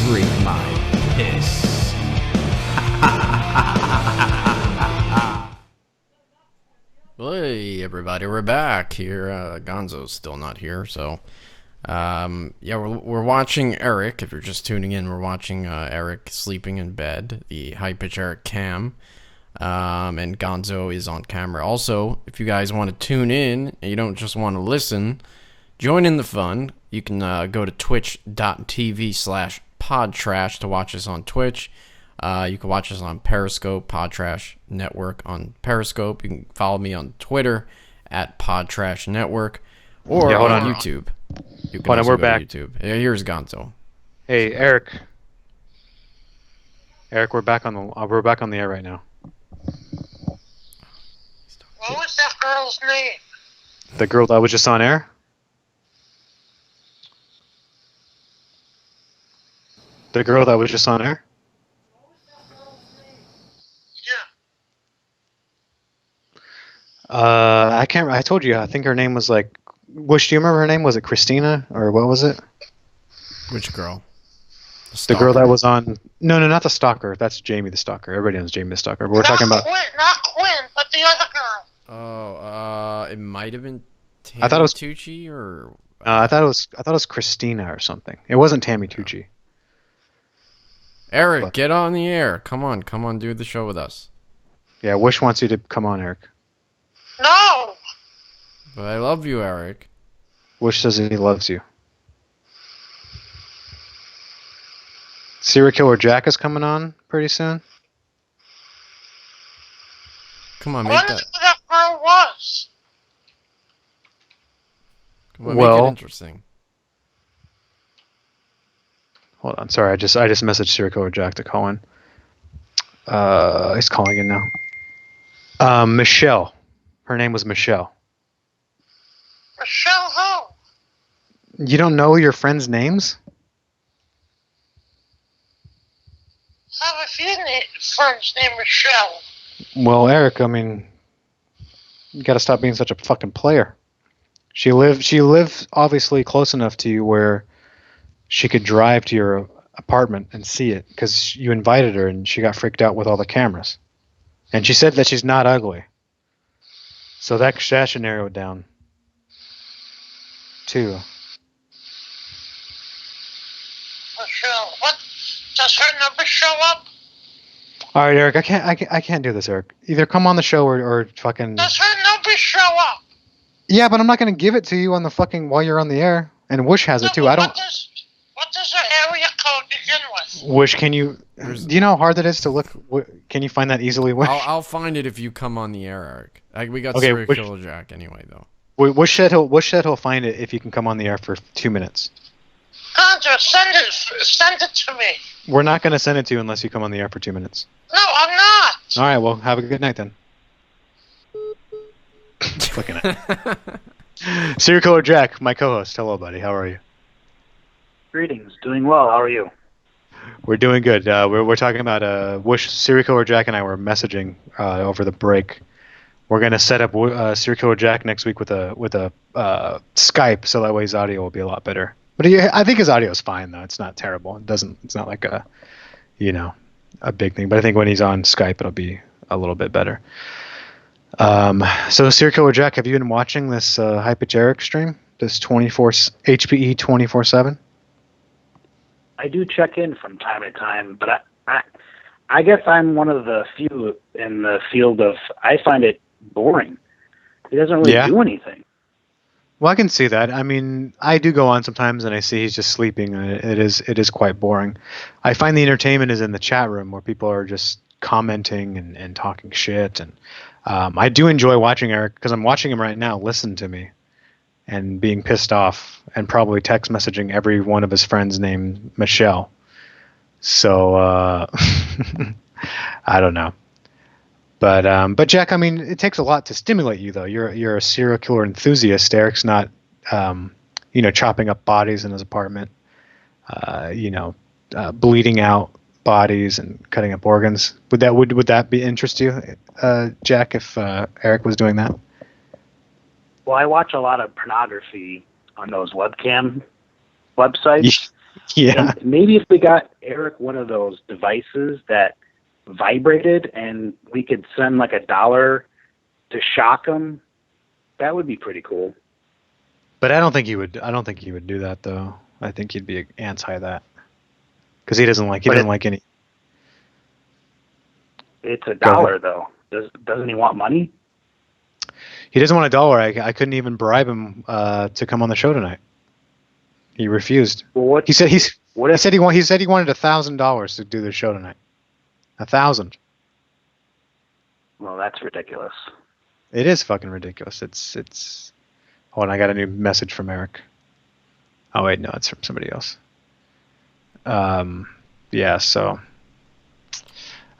Drink my piss. Hey everybody, we're back here. Gonzo's still not here, so yeah, we're watching Erik. If you're just tuning in, we're watching Erik sleeping in bed, the High Pitch Erik cam, and Gonzo is on camera. Also, if you guys want to tune in and you don't just want to listen, join in the fun. You can go to twitch.tv/podtrash to watch us on Twitch. You can watch us on Periscope, Podtrash Network on Periscope. You can follow me on Twitter at Podtrash Network, or on YouTube. You can also we're go back. to YouTube. Here's Gonzo. Hey, Erik. Erik, we're back on the air right now. What was that girl's name? The girl that was just on air? The girl that was just on air? I can't. I told you. I think her name was like. Wish, do you remember her name? Was it Christina or what was it? Which girl? The girl that was on. No, not the stalker. That's Jamie the stalker. Everybody knows Jamie the stalker. But we're talking about. Not Quinn, but the other girl. Oh, it might have been. Tammy I thought it was Tucci or. I thought it was Christina or something. It wasn't Tammy Tucci. Erik, get on the air. Come on, do the show with us. Yeah, Wish wants you to come on, Erik. No! But I love you, Erik. Wish says he loves you. Serial Killer Jack is coming on pretty soon. Come on, make that girl was. Come on, make it interesting. Hold on, sorry, I just messaged Serial Killer Jack to call in. He's calling in now. Michelle. Her name was Michelle. Michelle who? You don't know your friends' names? I have a few friends named Michelle. Well, Erik, I mean, you gotta stop being such a fucking player. She lived obviously close enough to you where she could drive to your apartment and see it because you invited her and she got freaked out with all the cameras. And she said that she's not ugly. So that should narrow it down, too. Michelle, what? Does her number show up? All right, Erik, I can't do this, Erik. Either come on the show or fucking. Does her number show up? Yeah, but I'm not gonna give it to you on the fucking while you're on the air. And Wish has it too. I don't. What does her area code begin with? Wish, can you? Do you know how hard that is to look? Can you find that easily? Wish? I'll find it if you come on the air, Erik. We got Serial Killer Jack anyway, though. Wish said he'll find it if you can come on the air for 2 minutes. Gonzo, send it to me. We're not going to send it to you unless you come on the air for 2 minutes. No, I'm not. All right, well, have a good night then. Fucking it. Serial Killer Jack, my co-host. Hello, buddy. How are you? Greetings. Doing well. How are you? We're doing good. We're talking about Serial Killer Jack and I were messaging over the break. We're gonna set up Serial Killer Jack next week with a Skype, so that way his audio will be a lot better. But I think his audio is fine though. It's not terrible. It's not like a big thing. But I think when he's on Skype, it'll be a little bit better. So Serial Killer Jack, have you been watching this High Pitch Erik stream? This HPE 24/7? I do check in from time to time, but I guess I'm one of the few in the field of I find it boring. He doesn't really do anything. Well, I can see that. I mean, I do go on sometimes and I see he's just sleeping. And it is quite boring. I find the entertainment is in the chat room where people are just commenting and talking shit. And I do enjoy watching Erik because I'm watching him right now listen to me and being pissed off and probably text messaging every one of his friends named Michelle. So I don't know. But Jack, I mean, it takes a lot to stimulate you, though. You're a serial killer enthusiast. Eric's not, chopping up bodies in his apartment, bleeding out bodies and cutting up organs. Would that be interest you, Jack, if Erik was doing that? Well, I watch a lot of pornography on those webcam websites. Yeah. And maybe if we got Erik one of those devices that vibrated and we could send like $1 to shock him, that would be pretty cool. But I don't think he would do that though. I think he'd be anti that because he doesn't like any. It's $1 though. Doesn't he want money? He doesn't want $1. I couldn't even bribe him to come on the show tonight. He refused. Well, he said he said he wanted $1,000 to do the show tonight. 1,000. Well, that's ridiculous. It is fucking ridiculous. It's. Hold on, I got a new message from Erik. Oh wait, no, it's from somebody else. Yeah, so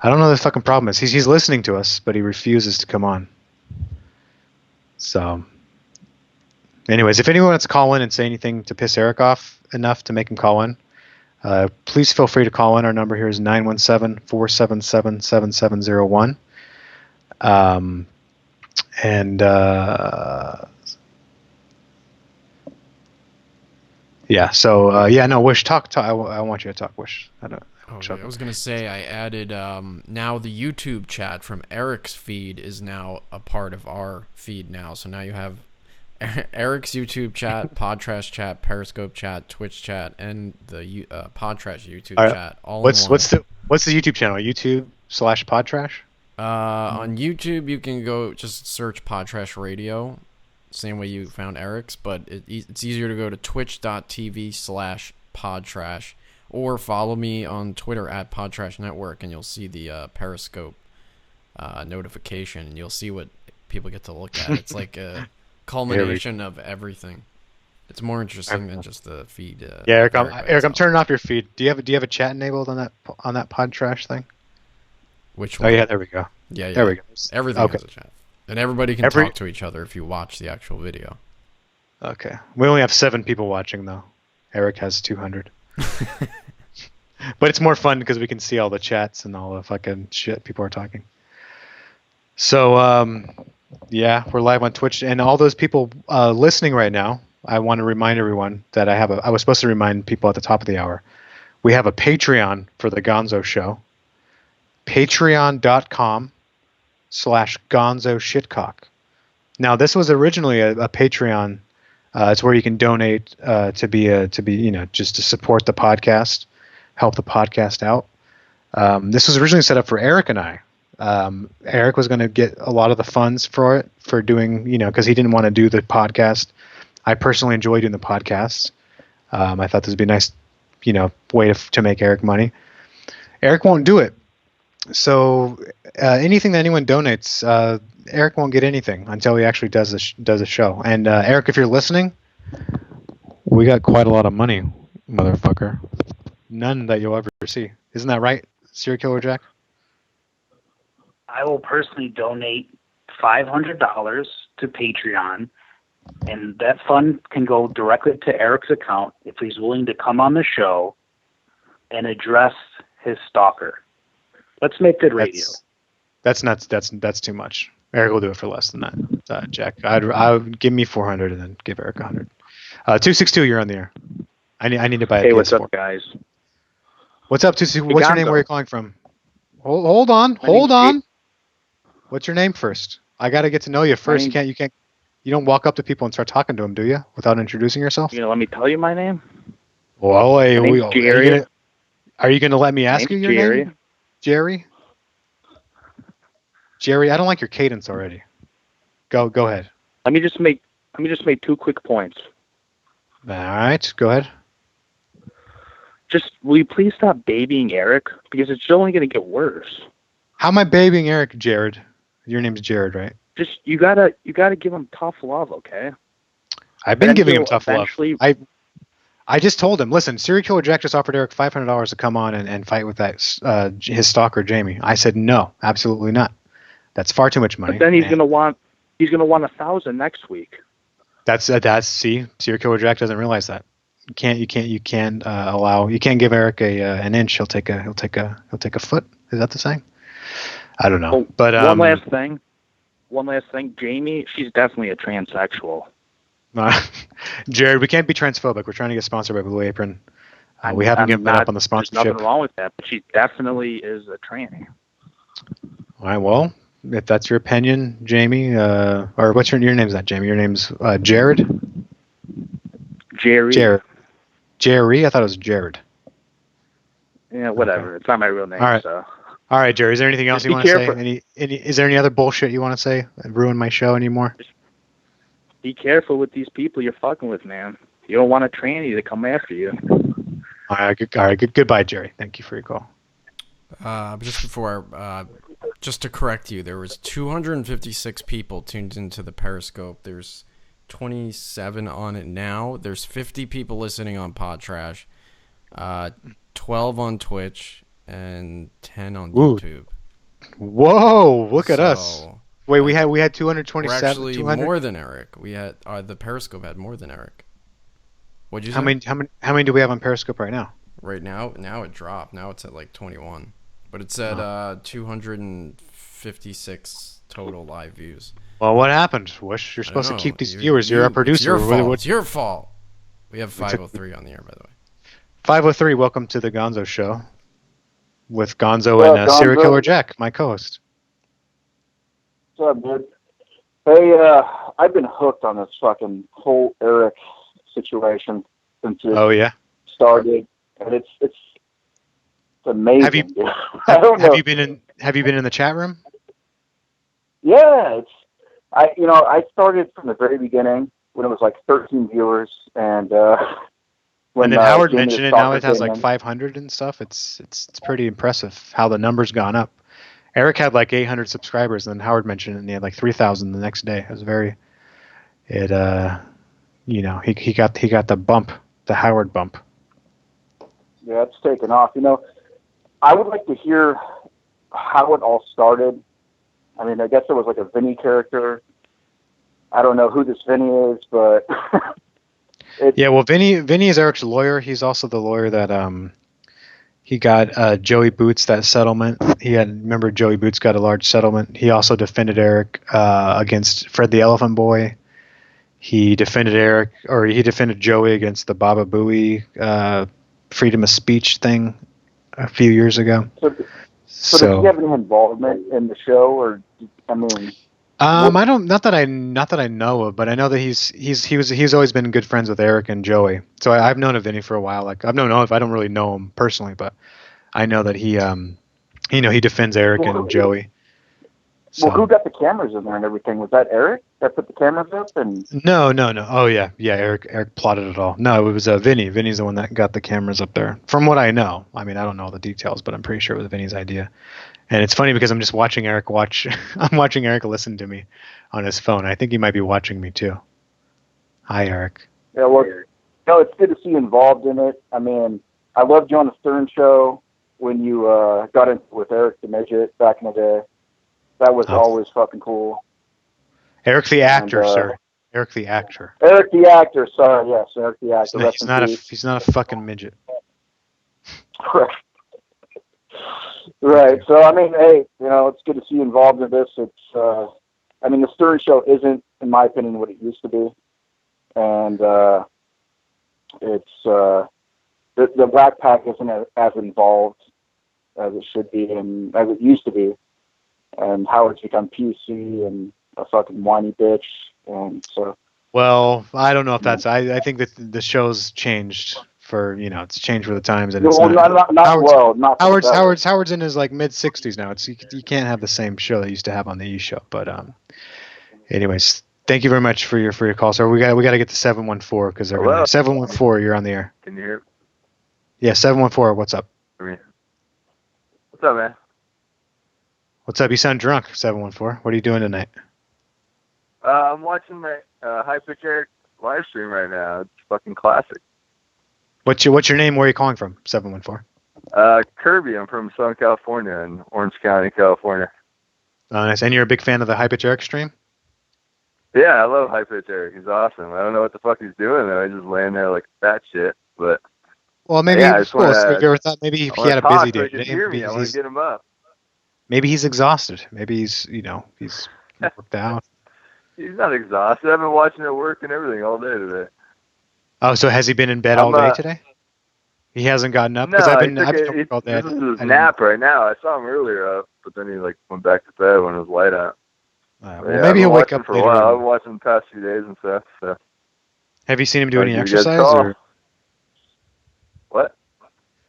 I don't know what the fucking problem is. He's listening to us, but he refuses to come on. So, anyways, if anyone wants to call in and say anything to piss Erik off enough to make him call in, please feel free to call in. Our number here is 917-477-7701. Yeah. So no, Wish, talk. I want you to talk, Wish. I was gonna say I added now the YouTube chat from Erik's feed is now a part of our feed now. So now you have Erik's YouTube chat, Podtrash chat, Periscope chat, Twitch chat, and the Podtrash YouTube chat. What's the YouTube channel? YouTube/Podtrash. On YouTube you can go just search Podtrash Radio, same way you found Erik's, but it's easier to go to twitch.tv/Podtrash or follow me on Twitter at Podtrash Network, and you'll see the Periscope notification, and you'll see what people get to look at. It's like a culmination of everything. It's more interesting than just the feed. Yeah, Erik, I'm turning off your feed. Do you have a chat enabled on that Podtrash thing? Which one? Oh yeah, there we go. Yeah. There we go. Everything has a chat, and everybody can talk to each other if you watch the actual video. Okay, we only have 7 people watching though. Erik has 200. But it's more fun because we can see all the chats and all the fucking shit people are talking. So yeah, we're live on Twitch, and all those people listening right now, I want to remind everyone that I was supposed to remind people at the top of the hour. We have a Patreon for the Gonzo Show. Patreon.com/Gonzo Shitcock. Now, this was originally a Patreon. It's where you can donate to be just to support the podcast, help the podcast out. This was originally set up for Erik and I. Erik was going to get a lot of the funds for it, for doing, because he didn't want to do the podcast. I personally enjoy doing the podcast. I thought this would be a nice, way to make Erik money. Erik won't do it. So anything that anyone donates, Erik won't get anything until he actually does a show. And Erik, if you're listening, we got quite a lot of money. motherfucker. None that you'll ever see. Isn't that right, Serial Killer Jack? I will personally donate $500 to Patreon, and that fund can go directly to Erik's account if he's willing to come on the show and address his stalker. Let's make good radio. That's nuts. That's too much. Erik will do it for less than that, Jack. I would give me 400 and then give Erik 100. 262, you're on the air. I need to buy a PS4. Hey, what's up, guys? What's up, 262? What's your name? Where are you calling from? Hold on. What's your name first? I got to get to know you first. You don't walk up to people and start talking to them, do you? Without introducing yourself? You gonna let me tell you my name? Well, my name's Jerry. Are you gonna let me ask you your name? Jerry? Jerry, I don't like your cadence already. Go ahead. Let me just make 2 quick points. All right, go ahead. Just will you please stop babying Erik, because it's only going to get worse. How am I babying Erik, Jared? Your name's Jared, right? Just you gotta give him tough love, okay? I've been giving him tough love. I just told him, listen, Serial Killer Jack just offered Erik $500 to come on and fight with that his stalker Jamie. I said no, absolutely not. That's far too much money. But then he's gonna want 1,000 next week. That's see, Serial Killer Jack doesn't realize that. You can't give Erik an inch. He'll take a foot. Is that the saying? I don't know. Well, but one last thing. Jamie, she's definitely a transsexual. Jared, we can't be transphobic. We're trying to get sponsored by Blue Apron. We haven't given up on the sponsorship. There's nothing wrong with that, but she definitely is a tranny. All right, well, if that's your opinion, Jamie, or what's your name's not Jamie? Your name's Jared? Jerry. Jerry? I thought it was Jared. Yeah, whatever. Okay. It's not my real name. All right. So. All right, Jerry. Is there anything else you want to say? Is there any other bullshit you want to say? Ruin my show anymore? Just be careful with these people you're fucking with, man. You don't want a tranny to come after you. All right. Goodbye, Jerry. Thank you for your call. Just to correct you, there was 256 people tuned into the Periscope. There's 27 on it now. There's 50 people listening on Podtrash, 12 on Twitch, and 10 on YouTube. Whoa! Look at us. Wait, we had 227. We're actually 200? More than Erik. We had the Periscope had more than Erik. What'd you say? How many do we have on Periscope right now? Right now it dropped. Now it's at like 21, but it's at 256 total live views. Well, what happened, Wish? You're supposed to keep these viewers. You're a producer. It's your fault. We have 503 on the air, by the way. 503. Welcome to the Gonzo Show with Gonzo and Serial Killer Jack, my co-host. What's up, dude? Hey, I've been hooked on this fucking whole Erik situation since it started, and it's amazing. Have you been in the chat room? Yeah, I started from the very beginning when it was like 13 viewers, and when Howard mentioned it, now it has like 500 and stuff. It's pretty impressive how the number's gone up. Erik had like 800 subscribers, and then Howard mentioned it, and he had like 3,000 the next day. It was he got the bump, the Howard bump. Yeah, it's taken off. I would like to hear how it all started. I mean, I guess it was like a Vinny character. I don't know who this Vinny is, but Vinny is Erik's lawyer. He's also the lawyer that he got Joey Boots that settlement. Remember Joey Boots got a large settlement. He also defended Erik against Fred the Elephant Boy. He defended Joey against the Baba Booey freedom of speech thing a few years ago. So does he have any involvement in the show, or I mean? I don't. Not that I know of, but I know that he's always been good friends with Erik and Joey. So I've known of Vinny for a while. Like I don't really know him personally, but I know that he defends Erik and Joey. So. Well, who got the cameras in there and everything? Was that Erik that put the cameras up? And no. Oh yeah. Erik plotted it all. No, it was Vinny. Vinny's the one that got the cameras up there. From what I know, I mean I don't know the details, but I'm pretty sure it was Vinny's idea. And it's funny because I'm just watching Erik I'm watching Erik listen to me on his phone. I think he might be watching me too. Hi, Erik. Yeah, well, No, it's good to see you involved in it. I mean, I loved you on the Stern Show when you got into with Erik the Midget back in the day. That was always fucking cool. Erik the actor, sir. Erik the actor. Erik the actor. Sorry, yes, Erik the actor. He's not a fucking midget. Right. So I mean, hey, it's good to see you involved in this. It's, I mean, the Stern Show isn't, in my opinion, what it used to be, and it's the Black Pack isn't as involved as it should be and as it used to be, and Howard's become PC and a fucking whiny bitch, and so. Well, I don't know if that's. I think that the show's changed for it's changed for the times, and Howard's in his like mid-60s now. You can't have the same show that you used to have on the E Show. But anyways, thank you very much for your call, sir. We got to get to 714 because they're gonna 714. You're on the air. Can you hear me? Yeah, 714. What's up? What's up, man? What's up? You sound drunk. 714. What are you doing tonight? I'm watching the High Pitch Erik live stream right now. It's fucking classic. What's your name? Where are you calling from? 714. Kirby. I'm from Southern California in Orange County, California. Oh, nice. And you're a big fan of the High Pitch Erik stream? Yeah, I love High Pitch Erik. He's awesome. I don't know what the fuck he's doing though. I just laying there like fat shit. But maybe yeah, have you ever thought maybe he had a busy day? So hear me. I want to get him up. Maybe he's exhausted. Maybe he's he's worked out. He's not exhausted. I've been watching it work and everything all day today. Oh, so has he been in bed all day today? He hasn't gotten up? No, I've been all day. This is his nap right now. I saw him earlier up, but then he went back to bed when it was light out. Maybe he'll wake up for a while. I've been watching the past few days and stuff. So. Have you seen him do any exercise? Or? What?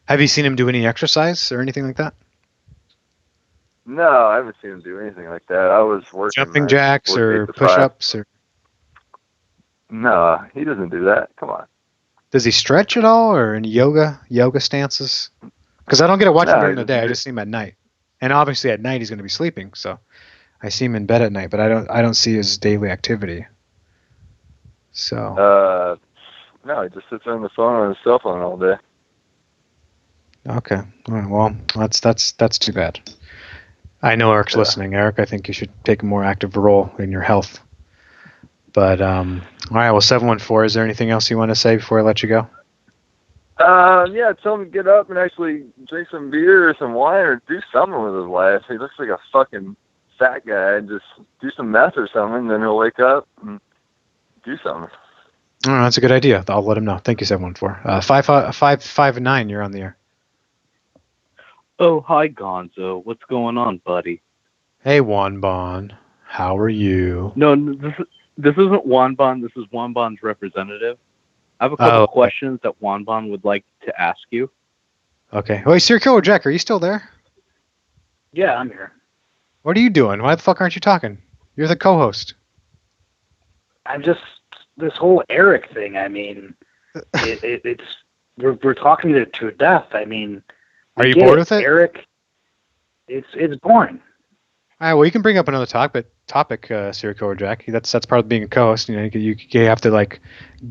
Have you seen him do any exercise or anything like that? No, I haven't seen him do anything like that. I was working. Jumping jacks or push-ups or. No, he doesn't do that. Come on. Does he stretch at all or any yoga stances? Because I don't get to watch him during the day. I just see him at night, and obviously at night he's going to be sleeping. So I see him in bed at night, but I don't see his daily activity. So. No, he just sits on the phone on his cell phone all day. Okay. All right. Well, that's too bad. I know Erik's listening. Erik, I think you should take a more active role in your health. But, all right, well, 714, is there anything else you want to say before I let you go? Yeah, tell him to get up and actually drink some beer or some wine or do something with his life. He looks like a fucking fat guy. Just do some meth or something, then he'll wake up and do something. Oh, that's a good idea. I'll let him know. Thank you, 714. 559, you're on the air. Oh, hi, Gonzo. What's going on, buddy? Hey, Wanbon. How are you? No, this isn't Wanbon. This is Wanbon's representative. I have a couple of questions that Wanbon would like to ask you. Okay. Wait, Serial Killer Jack, are you still there? Yeah, I'm here. What are you doing? Why the fuck aren't you talking? You're the co-host. I'm just... This whole Erik thing, I mean, we're talking to death. I mean... Are you bored with it? Erik, it's boring. All right, well, you can bring up another topic, Serial Killer Jack. That's part of being a co-host. You have to like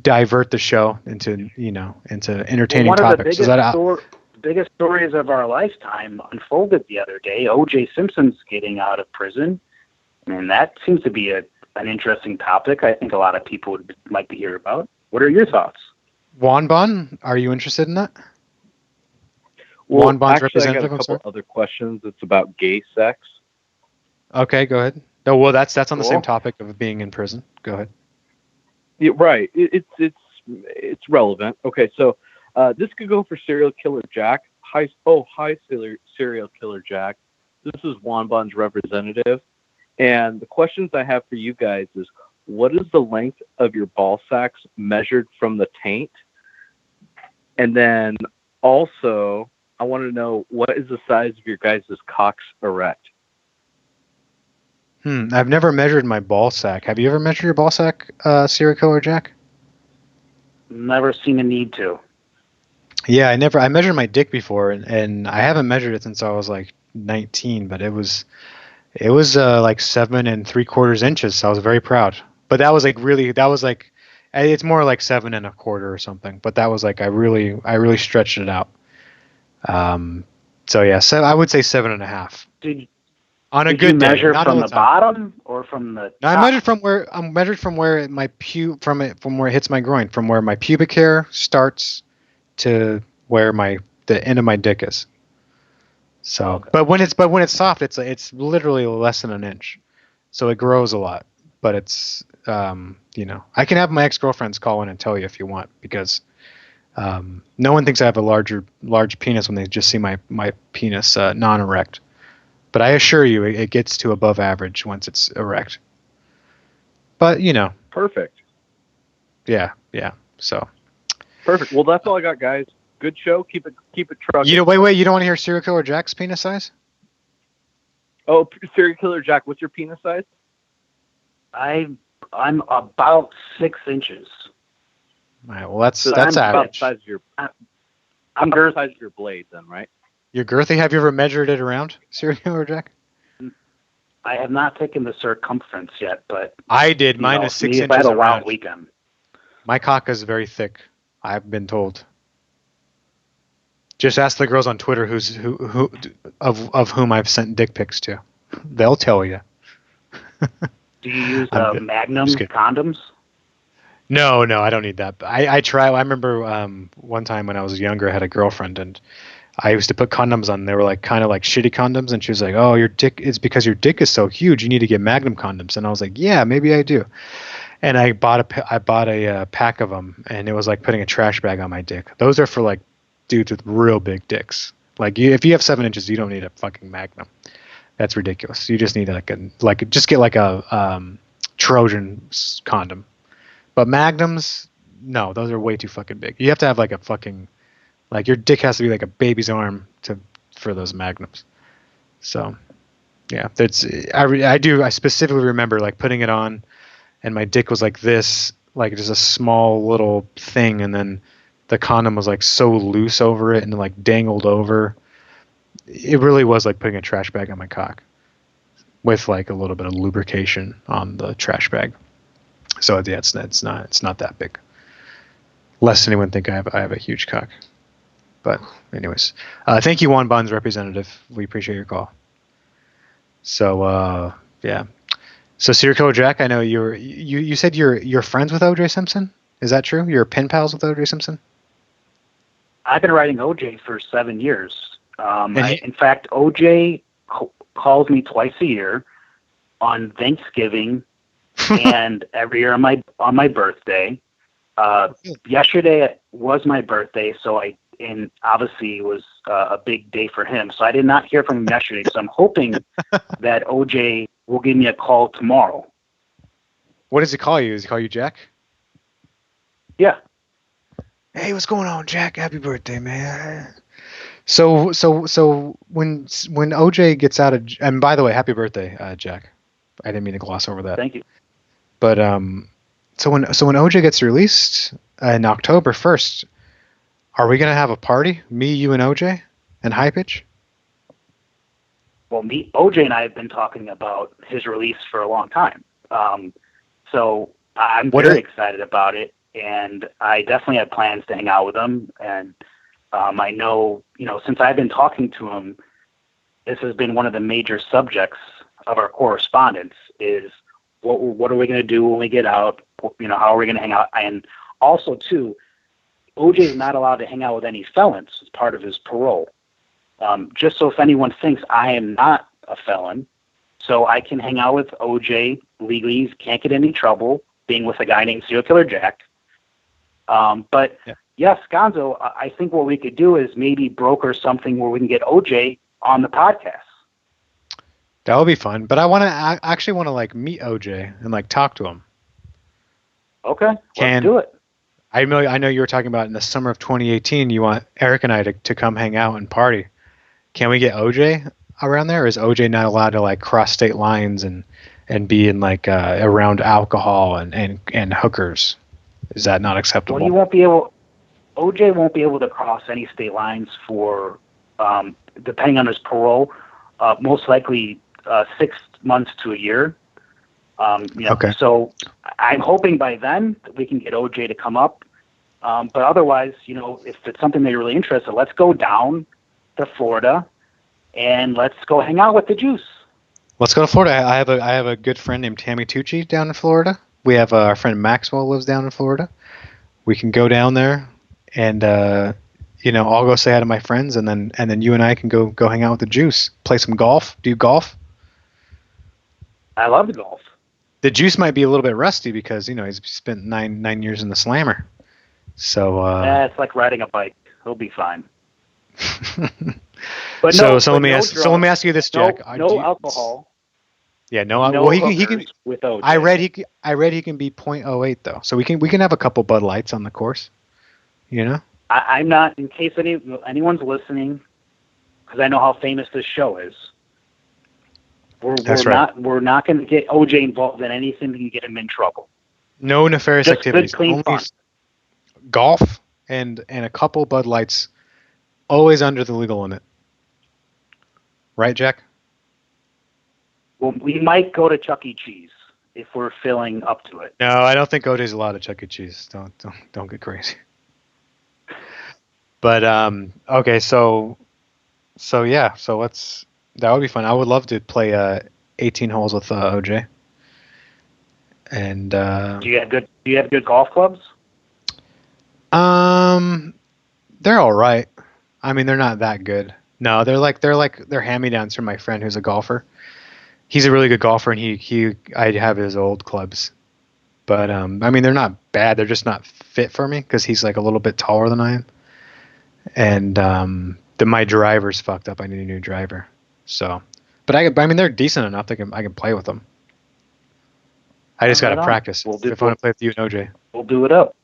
divert the show into entertaining topics. One of the biggest stories of our lifetime unfolded the other day. OJ Simpson's getting out of prison. I mean, that seems to be an interesting topic. I think a lot of people would like to hear about. What are your thoughts? Wanbon, are you interested in that? Well, actually, I got a couple other questions. It's about gay sex. Okay, go ahead. No, well, that's on the same topic of being in prison. Go ahead. Yeah, right. It's relevant. Okay, so this could go for Serial Killer Jack. Hi, Serial Killer Jack. This is Wanbon's representative, and the questions I have for you guys is: what is the length of your ball sacks measured from the taint? And then also, I want to know, what is the size of your guys' cocks erect? I've never measured my ball sack. Have you ever measured your ball sack, Serial Killer Jack? Never seen a need to. Yeah, I measured my dick before, and I haven't measured it since I was like 19, but it was like 7 3/4 inches. So I was very proud. But that was like It's more like 7 1/4 or something. But that was like I really stretched it out. So yeah, so I would say 7.5. On a good day, measure not from all the the time. bottom or from the top? No, I measured from where my from where it hits my groin, from where my pubic hair starts to where the end of my dick is. So, okay. but when it's soft, it's literally less than an inch, so it grows a lot. But it's I can have my ex-girlfriends call in and tell you if you want, because no one thinks I have a large penis when they just see my penis non-erect. But I assure you, it gets to above average once it's erect. But Perfect. Yeah. So. Perfect. Well, that's all I got, guys. Good show. Keep it trucking. Wait. You don't want to hear Serial Killer Jack's penis size? Oh, Serial Killer Jack, what's your penis size? I'm about 6 inches. All right. Well, that's I'm average. About the size of your, I'm the size of your blade, then, right? You're girthy. Have you ever measured it around, Serial Killer Jack? I have not taken the circumference yet, but I did. Mine is 6 inches I had a around. wild weekend. My cock is very thick. I've been told. Just ask the girls on Twitter who of whom I've sent dick pics to. They'll tell you. Do you use Magnum condoms? No, I don't need that. I try. I remember one time when I was younger, I had a girlfriend, and I used to put condoms on. They were like kind of like shitty condoms, and she was like, "Oh, your dick is because your dick is so huge. You need to get Magnum condoms." And I was like, "Yeah, maybe I do." And I bought a pack of them, and it was like putting a trash bag on my dick. Those are for like dudes with real big dicks. Like if you have 7 inches, you don't need a fucking Magnum. That's ridiculous. You just need just get like a Trojan condom. But Magnums, no, those are way too fucking big. You have to have like a fucking, like your dick has to be like a baby's arm for those Magnums. So, yeah, I specifically remember like putting it on, and my dick was like this, like just a small little thing, and then the condom was like so loose over it and like dangled over. It really was like putting a trash bag on my cock with like a little bit of lubrication on the trash bag. So yeah, it's not that big. Lest anyone think I have a huge cock. But anyways, thank you, Juan Bonds representative. We appreciate your call. So yeah. So Serial Killer Jack, I know you said you're friends with OJ Simpson. Is that true? You're pen pals with OJ Simpson? I've been writing OJ for 7 years. In fact, OJ calls me twice a year on Thanksgiving and every year on my birthday. Yesterday was my birthday, and obviously it was a big day for him. So I did not hear from him yesterday. So I'm hoping that OJ will give me a call tomorrow. What does he call you? Does he call you Jack? Yeah. Hey, what's going on, Jack? Happy birthday, man. So when OJ gets out of, and by the way, happy birthday, Jack. I didn't mean to gloss over that. Thank you. But so when OJ gets released in October 1st, are we gonna have a party? Me, you, and OJ, and High Pitch? Well, OJ and I have been talking about his release for a long time. So I'm very excited about it, and I definitely have plans to hang out with him. And I know, since I've been talking to him, this has been one of the major subjects of our correspondence is what are we going to do when we get out? How are we going to hang out? And also, too, OJ is not allowed to hang out with any felons as part of his parole. Just so if anyone thinks I am not a felon, so I can hang out with OJ legally, can't get any trouble being with a guy named Serial Killer Jack. But yes, Gonzo, I think what we could do is maybe broker something where we can get OJ on the podcast. That would be fun, but I actually want to like meet OJ and like talk to him. Okay, let's do it. I know you were talking about in the summer of 2018. You want Eric and I to come hang out and party. Can we get OJ around there? Or is OJ not allowed to like cross state lines and be in like around alcohol and hookers? Is that not acceptable? Well, OJ won't be able to cross any state lines for depending on his parole. Most likely 6 months to a year. Okay. So I'm hoping by then that we can get OJ to come up. But otherwise, if it's something that you're really interested, let's go down to Florida and let's go hang out with the Juice. Let's go to Florida. I have a good friend named Tammy Tucci down in Florida. We have our friend Maxwell lives down in Florida. We can go down there and I'll go say hi to my friends, and then you and I can go hang out with the Juice, play some golf, do golf. I love the golf. The Juice might be a little bit rusty because he's spent nine years in the Slammer. So it's like riding a bike. He'll be fine. So let me ask you this, Jack. No alcohol. Yeah, no. Well, he can. With OJ. I read he can be 0.08 though, so we can have a couple Bud Lights on the course. I'm not, in case anyone's listening, because I know how famous this show is. We're not going to get OJ involved in anything that can get him in trouble. No nefarious Just activities. Good, clean only fun. Golf and a couple Bud Lights, always under the legal limit. Right, Jack? Well, we might go to Chuck E. Cheese if we're feeling up to it. No, I don't think OJ's allowed at Chuck E. Cheese. Don't get crazy. But okay, so that would be fun. I would love to play 18 holes with OJ. And do you have good golf clubs? They're all right. I mean, they're not that good. No, they're hand-me-downs from my friend who's a golfer. He's a really good golfer, and I have his old clubs. But I mean, they're not bad. They're just not fit for me because he's like a little bit taller than I am. And my driver's fucked up. I need a new driver. So, but I mean, they're decent enough. I can play with them. I just got to practice. If I want to play with you and OJ, we'll do it up.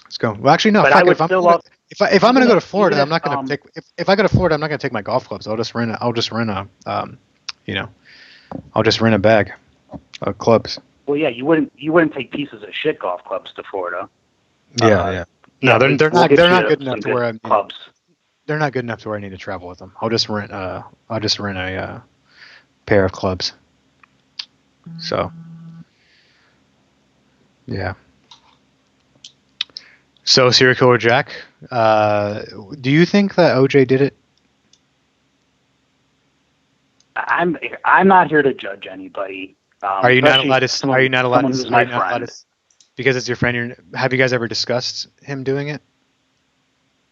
Let's go. Well, actually, no. If I'm going to go to Florida, I'm not going to take. If I go to Florida, I'm not going to take my golf clubs. I'll just rent a bag of clubs. Well, yeah, you wouldn't take pieces of shit golf clubs to Florida. Yeah. No, they're not good enough to where clubs. They're not good enough to where I need to travel with them. I'll just rent a pair of clubs. So, yeah. So, Serial Killer Jack, do you think that OJ did it? I'm not here to judge anybody. Are you not allowed to? Because it's your friend. Have you guys ever discussed him doing it?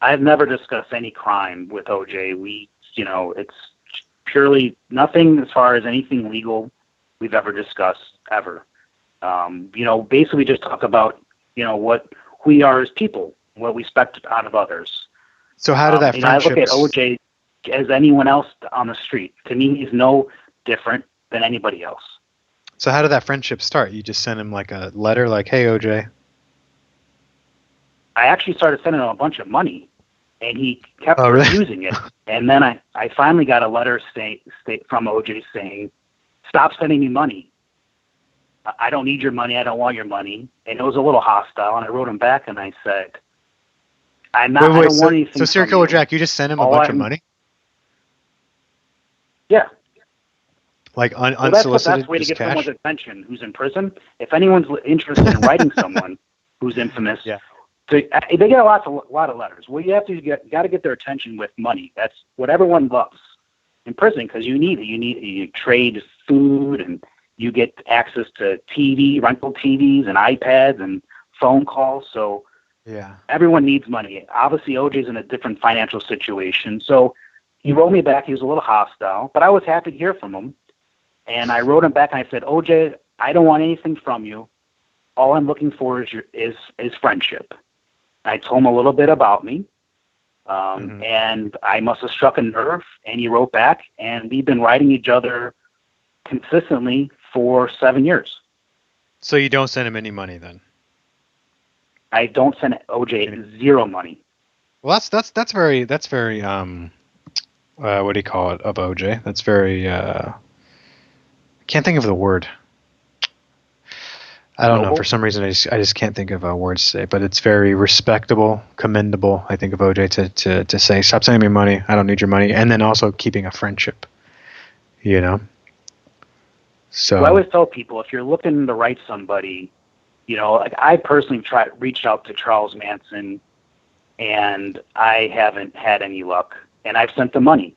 I've never discussed any crime with OJ. It's purely nothing as far as anything legal we've ever discussed ever. Basically we just talk about, who we are as people, what we expect out of others. So how did that friendship... I look at OJ as anyone else on the street. To me, he's no different than anybody else. So how did that friendship start? You just sent him like a letter like, hey, OJ. I actually started sending him a bunch of money, and he kept refusing it. And then I finally got a letter from OJ saying, stop sending me money. I don't need your money. I don't want your money. And it was a little hostile, and I wrote him back, and I said, I don't want anything. So Serial Killer Jack, you just sent him a bunch of money? Yeah. Like unsolicited, that's the best way to get someone's attention who's in prison. If anyone's interested in writing someone who's infamous, they get a lot of letters. Well, you got to get their attention with money. That's what everyone loves in prison because you need it. You trade food and you get access to rental TVs and iPads and phone calls. So everyone needs money. Obviously, OJ's in a different financial situation. So he wrote me back. He was a little hostile, but I was happy to hear from him. And I wrote him back and I said, OJ, I don't want anything from you. All I'm looking for is friendship. I told him a little bit about me. And I must have struck a nerve. And he wrote back. And we've been writing each other consistently for 7 years. So you don't send him any money then? I don't send OJ zero money. Well, that's very what do you call it, of OJ? That's very can't think of the word. I don't know. For some reason, I just can't think of a word to say. But it's very respectable, commendable, I think, of OJ to say, stop sending me money. I don't need your money. And then also keeping a friendship. So I always tell people, if you're looking to write somebody, you know, like I personally reached out to Charles Manson, and I haven't had any luck, and I've sent the money.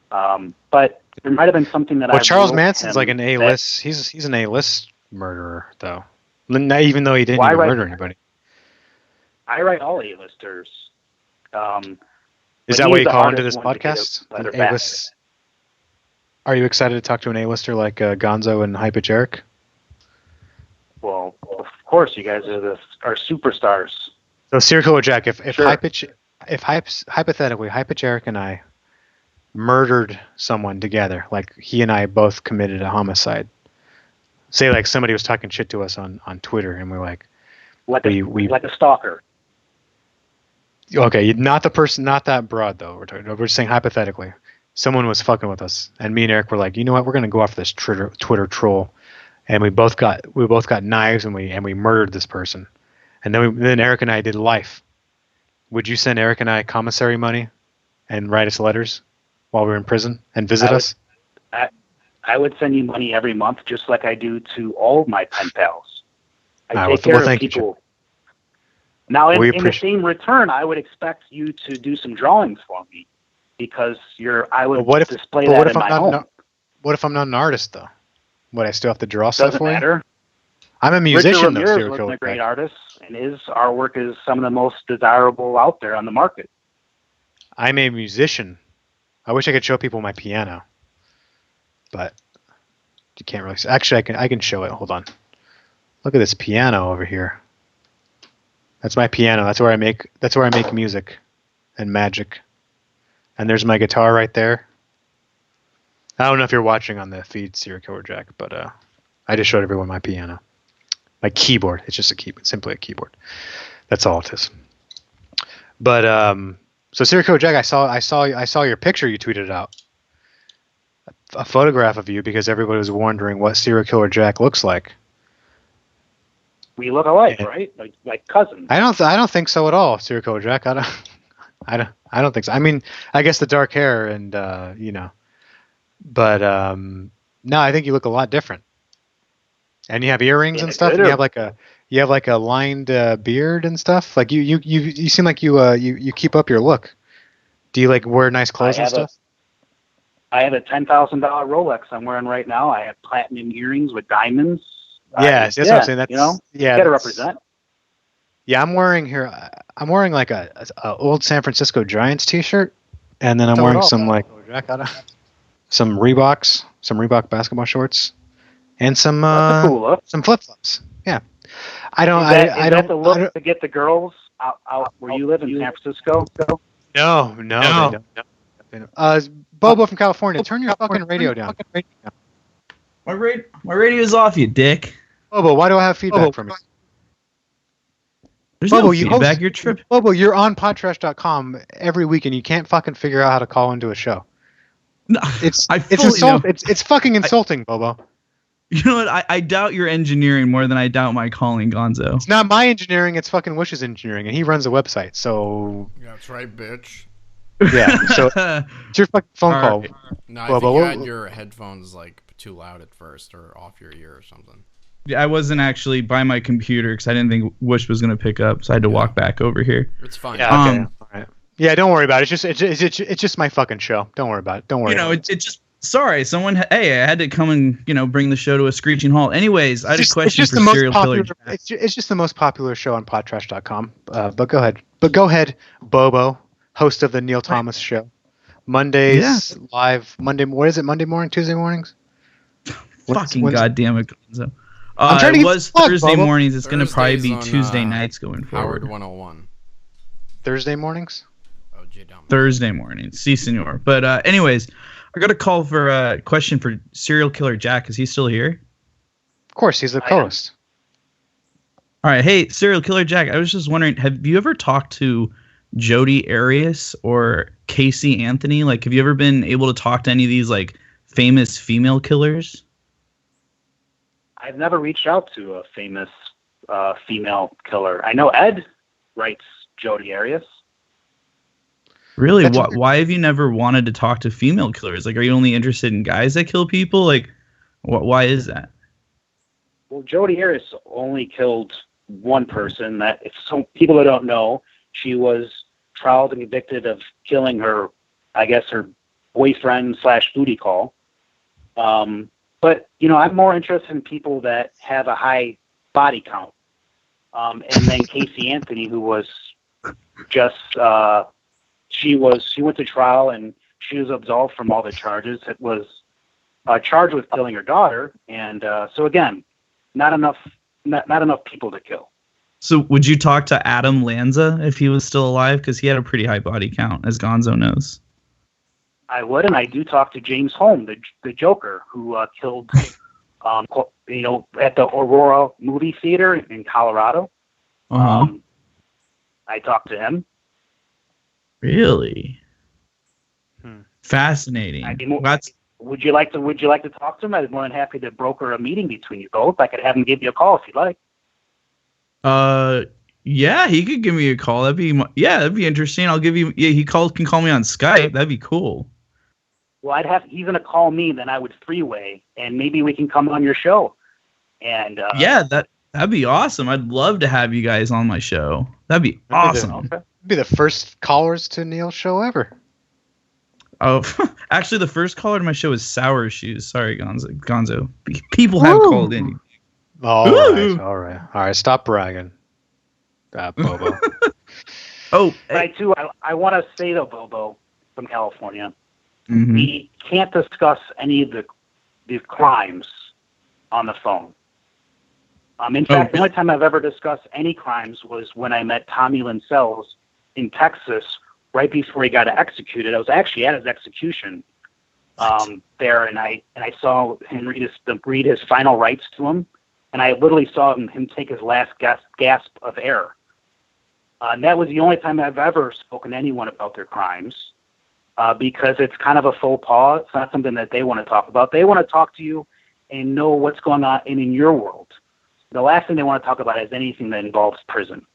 But there might have been something that Charles Manson's like an A-list. He's an A-list murderer, though. Not even though he didn't even murder anybody. I write all A-listers. Is that what you call into this podcast? A-list. Are you excited to talk to an A-lister like Gonzo and High Pitch Erik? Well, of course, you guys are superstars. So, Serial Killer Jack, if sure. hypothetically High Pitch Erik and I murdered someone together, like he and I both committed a homicide. Say like somebody was talking shit to us on Twitter, and we're like a stalker. Okay, not the person, not that broad though. We're just saying hypothetically, someone was fucking with us, and me and Erik were like, you know what, we're gonna go off this Twitter troll, and we both got knives, and we murdered this person, and then Erik and I did life. Would you send Erik and I commissary money, and write us letters while we're in prison and visit us? I would send you money every month, just like I do to all of my pen pals. I take care of people. Now, in the same return, I would expect you to do some drawings for me, because I would display that in my home. What if I'm not an artist, though? Would I still have to draw stuff for you? Doesn't matter. I'm a musician, though. Richard Ramirez was a great artist, and his artwork is some of the most desirable out there on the market. I'm a musician. I wish I could show people my piano, but you can't really. Actually, I can show it. Hold on. Look at this piano over here. That's my piano. That's where I make music and magic. And there's my guitar right there. I don't know if you're watching on the feed, Serial Killer Jack, but I just showed everyone my piano. My keyboard. It's just a keyboard, simply a keyboard. That's all it is. But so Serial Killer Jack, I saw your picture you tweeted out. A photograph of you, because everybody was wondering what Serial Killer Jack looks like. We look alike, right? Like cousins. I don't think so at all, Serial Killer Jack. I don't think so. I mean, I guess the dark hair and you know, but no, I think you look a lot different. And you have earrings and stuff. And you have like a lined beard and stuff. Like you seem like you keep up your look. Do you like wear nice clothes and stuff? I have a $10,000 Rolex I'm wearing right now. I have platinum earrings with diamonds. Yes, that's what I'm saying. That's, you know, yeah, got to represent. Yeah, I'm wearing like a old San Francisco Giants T-shirt, and then I'm wearing some Reebok basketball shorts, and some flip-flops. Yeah, I don't the look to get the girls out where you live in San Francisco. No. They don't. Bobo from California, turn your fucking radio down. My radio's off, you dick. Bobo, why do I have feedback from you? There's no feedback. You're tripping. Bobo, you're on podtrash.com every week, and you can't fucking figure out how to call into a show. No, it's fucking insulting, Bobo. You know what? I doubt your engineering more than I doubt my calling, Gonzo. It's not my engineering. It's fucking Wish's engineering, and he runs a website. So yeah, that's right, bitch. Yeah. So it's your fucking phone call. No, I think you had your headphones like too loud at first, or off your ear or something. Yeah, I wasn't actually by my computer because I didn't think Wish was gonna pick up, so I had to walk back over here. It's fine. Yeah. Okay. All right. Yeah. Don't worry about it. It's just my fucking show. Don't worry about it. Don't worry. You know, it's just. Sorry, I had to come and bring the show to a screeching halt. Anyways, I had a question for Serial Killer. It's just the most popular show on podtrash.com. But go ahead, Bobo, host of the Neil Thomas Show. Mondays live. What is it? Monday morning, Tuesday mornings? Fucking goddamn it, Gonzo. It was Thursday mornings. It's going to probably be Tuesday nights going forward. Howard 101. Thursday mornings? Thursday mornings. Si, senor. But anyways, I got a call for a question for Serial Killer Jack. Is he still here? Of course, he's the co-host. All right. Hey, Serial Killer Jack, I was just wondering, have you ever talked to Jodi Arias or Casey Anthony? Like, have you ever been able to talk to any of these, like, famous female killers? I've never reached out to a famous female killer. I know Ed writes Jodi Arias. Really? Why have you never wanted to talk to female killers? Like, are you only interested in guys that kill people? Like, Why is that? Well, Jodi Arias only killed one person. That if some people that don't know, she was trialed and convicted of killing her, I guess her boyfriend / booty call. But I'm more interested in people that have a high body count. And then Casey Anthony, who was just she went to trial and she was absolved from all the charges. It was charged with killing her daughter, and so again, not enough people to kill. So would you talk to Adam Lanza if he was still alive? Because he had a pretty high body count, as Gonzo knows. I would, and I do talk to James Holm, the Joker, who killed, at the Aurora movie theater in Colorado. I talked to him. Really? Fascinating. Would you like to talk to him? I'd be more than happy to broker a meeting between you both. I could have him give you a call if you'd like. Yeah, he could give me a call. That'd be interesting. I'll give you. Yeah, can call me on Skype. That'd be cool. Well, he's gonna call me, then I would freeway, and maybe we can come on your show. And yeah, that'd be awesome. I'd love to have you guys on my show. That'd be awesome. That'd be the first callers to Neil's show ever. Oh, actually, the first caller to my show is Sour Shoes. Sorry, Gonzo. People have called in. All right. Stop bragging, Bobo. Right too. I want to say though, Bobo from California, mm-hmm. We can't discuss any of the crimes on the phone. In fact, the only time I've ever discussed any crimes was when I met Tommy Linsells in Texas right before he got executed. I was actually at his execution there, and I saw him read his final rites to him, and I literally saw him take his last gasp of air. And that was the only time I've ever spoken to anyone about their crimes, because it's kind of a faux pas. It's not something that they want to talk about. They want to talk to you and know what's going on in your world. The last thing they want to talk about is anything that involves prison.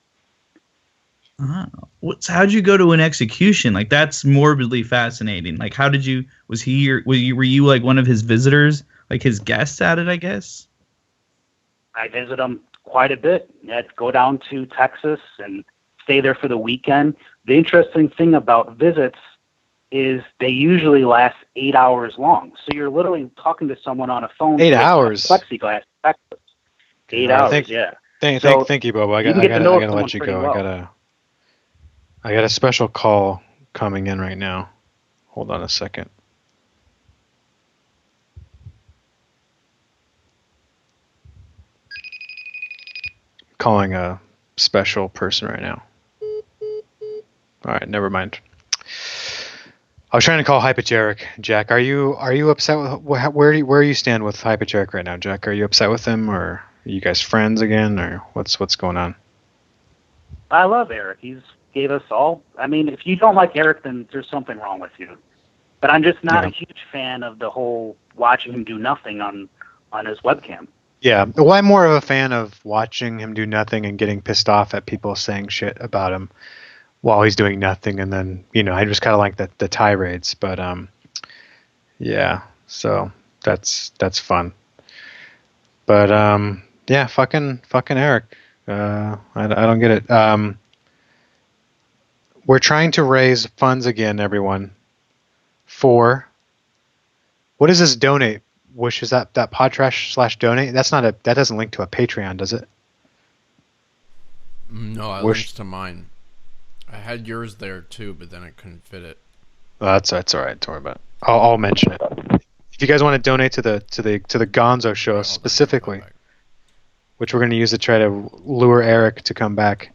How'd you go to an execution? Like, that's morbidly fascinating. Like, how did you? Were you like one of his visitors, like his guests at it? I guess. I visit him quite a bit. I'd go down to Texas and stay there for the weekend. The interesting thing about visits is they usually last 8 hours long. So you're literally talking to someone on a phone. 8 hours. Plexiglass. Texas. 8 hours. Yeah. Thank you, Bobo. I gotta let you go. Well. I got a special call coming in right now. Hold on a second. Calling a special person right now. All right, never mind. I was trying to call High Pitch Erik. Jack, are you upset with where you stand with High Pitch Erik right now, Jack? Are you upset with him, or are you guys friends again, or what's going on? I love Erik. He's gave us all. I mean, if you don't like Erik, then there's something wrong with you. But I'm just not a huge fan of the whole watching him do nothing on his webcam. Yeah, well, I'm more of a fan of watching him do nothing and getting pissed off at people saying shit about him while he's doing nothing, and then I just kind of like the tirades. But yeah, so that's fun. But yeah, fucking Erik. I don't get it. We're trying to raise funds again, everyone, for what is this donate? Which is that podtrash /donate? That doesn't link to a Patreon, does it? No, it links to mine. I had yours there too, but then I couldn't fit it. That's all right. Don't worry about it. I'll mention it. If you guys want to donate to the Gonzo show specifically, which we're going to use to try to lure Erik to come back.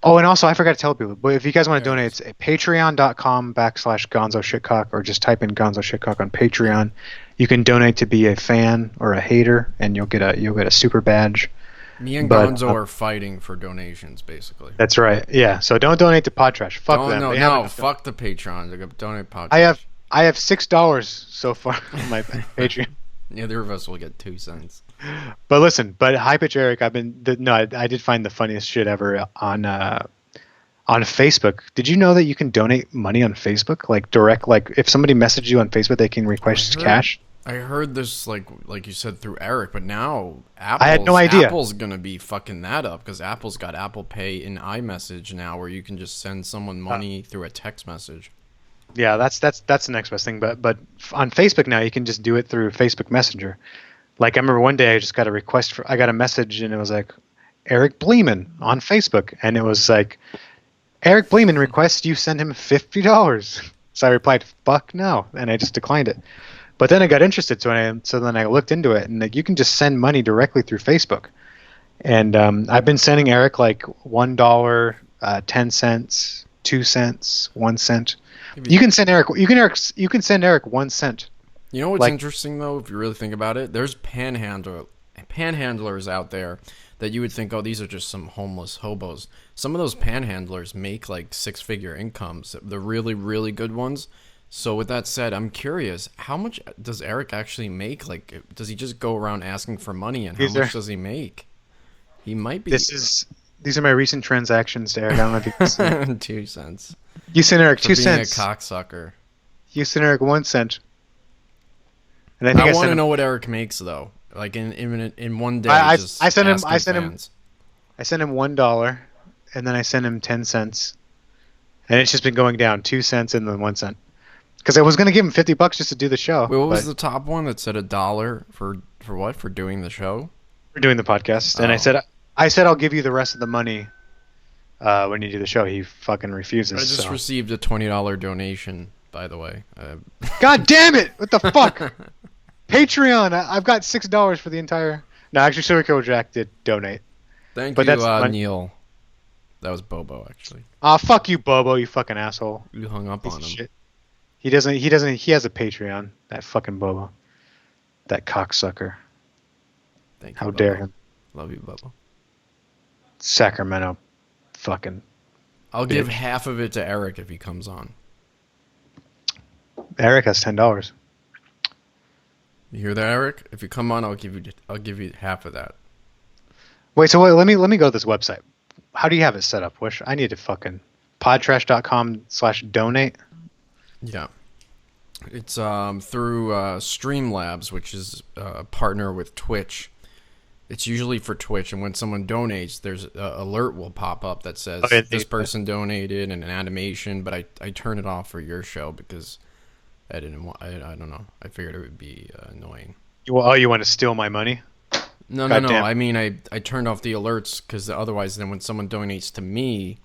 Oh, and also I forgot to tell people, but if you guys want to donate, it's patreon.com/Gonzo Shitcock, or just type in Gonzo Shitcock on Patreon. You can donate to be a fan or a hater, and you'll get a super badge. Me and Gonzo are fighting for donations, basically. That's right. Yeah. So don't donate to Podtrash. Fuck them. No. Fuck the Patreons. I got donate Podtrash. I have $6 so far on my Patreon. Neither of us will get 2 cents. But listen, High Pitch Erik, I did find the funniest shit ever on Facebook. Did you know that you can donate money on Facebook? Like direct, like if somebody messaged you on Facebook, they can request cash? I heard this like you said through Eric, but now I had no idea. Apple's gonna be fucking that up because Apple's got Apple Pay in iMessage now, where you can just send someone money through a text message. Yeah, that's the next best thing. But on Facebook now, you can just do it through Facebook Messenger. Like I remember one day I just got I got a message and it was like Eric Bleeman on Facebook, and it was like Eric Bleeman requests you send him $50. So I replied, "Fuck no," and I just declined it. But then I got interested, so then I looked into it, and you can just send money directly through Facebook. And I've been sending Eric like $1, 10 cents, 2 cents, 1 cent. You can send Eric. You can send Eric 1 cent. You know what's interesting though, if you really think about it, there's panhandlers out there that you would think, oh, these are just some homeless hobos. Some of those panhandlers make like 6-figure incomes. The really, really good ones. So with that said, I'm curious, how much does Eric actually make? Like, does he just go around asking for money, and how much does he make? He might be. These are my recent transactions to Eric. I don't know if you can see. 2 cents. You sent Eric 2 cents. Being a cocksucker. You sent Eric 1 cent. And I want to know what Eric makes though. Like in one day. I sent him $1, and then I sent him 10 cents, and it's just been going down 2 cents and then 1 cent. Because I was going to give him $50 just to do the show. Wait, what was the top one that said $1 for what? For doing the show? For doing the podcast. And I said I'll give you the rest of the money when you do the show. He fucking refuses. I just received a $20 donation, by the way. God damn it! What the fuck? Patreon. I've got $6 for the entire. No, actually, Serial Killer Jack did donate. Thank you, Neil. That was Bobo, actually. Fuck you, Bobo. You fucking asshole. You hung up on him. Shit. He doesn't. He has a Patreon. That fucking Bobo. That cocksucker. Thank you. How dare him? Love you, Bobo. Sacramento, fucking. I'll give half of it to Eric if he comes on. Eric has $10. You hear that, Eric? If you come on, I'll give you half of that. Wait. So wait. Let me go to this website. How do you have it set up? Wish I need to fucking podtrash.com/donate. Yeah. It's through Streamlabs, which is a partner with Twitch. It's usually for Twitch, and when someone donates, there's an alert will pop up that says this person donated and an animation, but I turn it off for your show because I didn't want. I don't know. I figured it would be annoying. You want to steal my money? No. I mean, I turned off the alerts because otherwise, then when someone donates to me,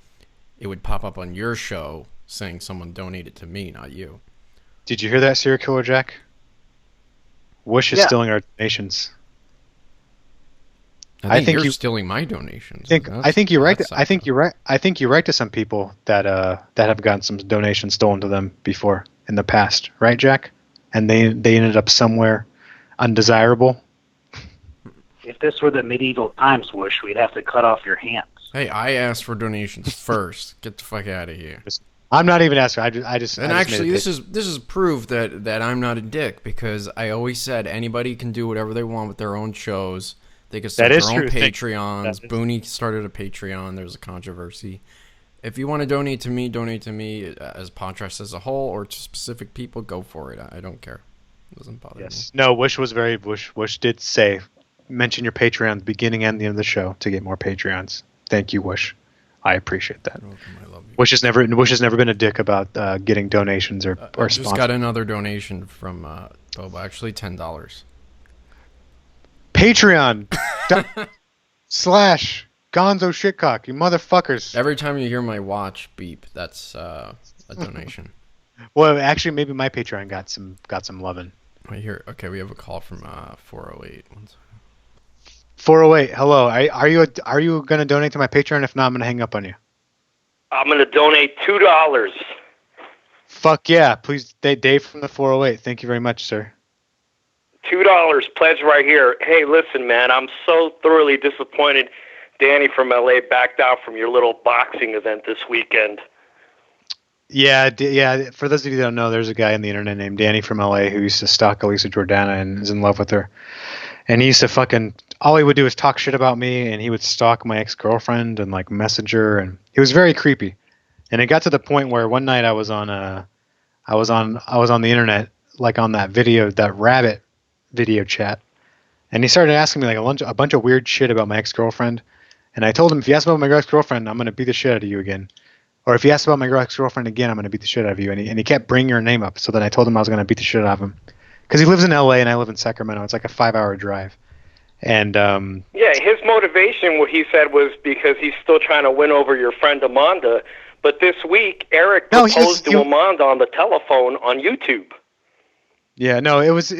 it would pop up on your show saying someone donated to me, not you. Did you hear that, Serial Killer Jack? Wish is stealing our donations. I think you're stealing my donations. I think you're right. I think you're right. I think you're right to some people that have gotten some donations stolen to them before in the past, right, Jack? And they ended up somewhere undesirable. If this were the medieval times, Wish, we'd have to cut off your hands. Hey, I asked for donations first. Get the fuck out of here. I'm not even asking. This is proof that I'm not a dick, because I always said anybody can do whatever they want with their own shows. They can start their own Patreons. Booney started a Patreon. There's a controversy. If you want to donate to me as Podcast as a whole or to specific people, go for it. I don't care. It doesn't bother me. No, Wish did say mention your Patreon at the beginning and the end of the show to get more Patreons. Thank you, Wish. I appreciate that. Welcome, I love you. Wish has never been a dick about getting donations or sponsors. Just got another donation from Boba. Actually, $10. Patreon / Gonzo Shitcock, you motherfuckers. Every time you hear my watch beep, that's a donation. Well, actually, maybe my Patreon got some loving. Right here. Okay, we have a call from 408. 408. Hello. Are you going to donate to my Patreon? If not, I'm going to hang up on you. I'm going to donate $2. Fuck yeah! Please, Dave from the 408. Thank you very much, sir. $2 pledge right here. Hey, listen, man, I'm so thoroughly disappointed Danny from LA backed out from your little boxing event this weekend. Yeah. For those of you that don't know, there's a guy on the internet named Danny from LA who used to stalk Elisa Jordana and is in love with her. And he used to all he would do is talk shit about me, and he would stalk my ex-girlfriend and like message her, and he was very creepy. And it got to the point where one night I was on the internet, like on that video, that rabbit video chat, and he started asking me like a bunch of weird shit about my ex-girlfriend. And I told him, if you ask about my ex-girlfriend, I'm gonna beat the shit out of you again. Or if you ask about my ex-girlfriend again, I'm gonna beat the shit out of you. And he kept bringing her name up. So then I told him I was gonna beat the shit out of him, because he lives in LA and I live in Sacramento. It's like a 5-hour drive. And yeah, his motivation, what he said, was because he's still trying to win over your friend Amanda. But this week, Erik proposed to Amanda on the telephone on YouTube. Yeah, no, it was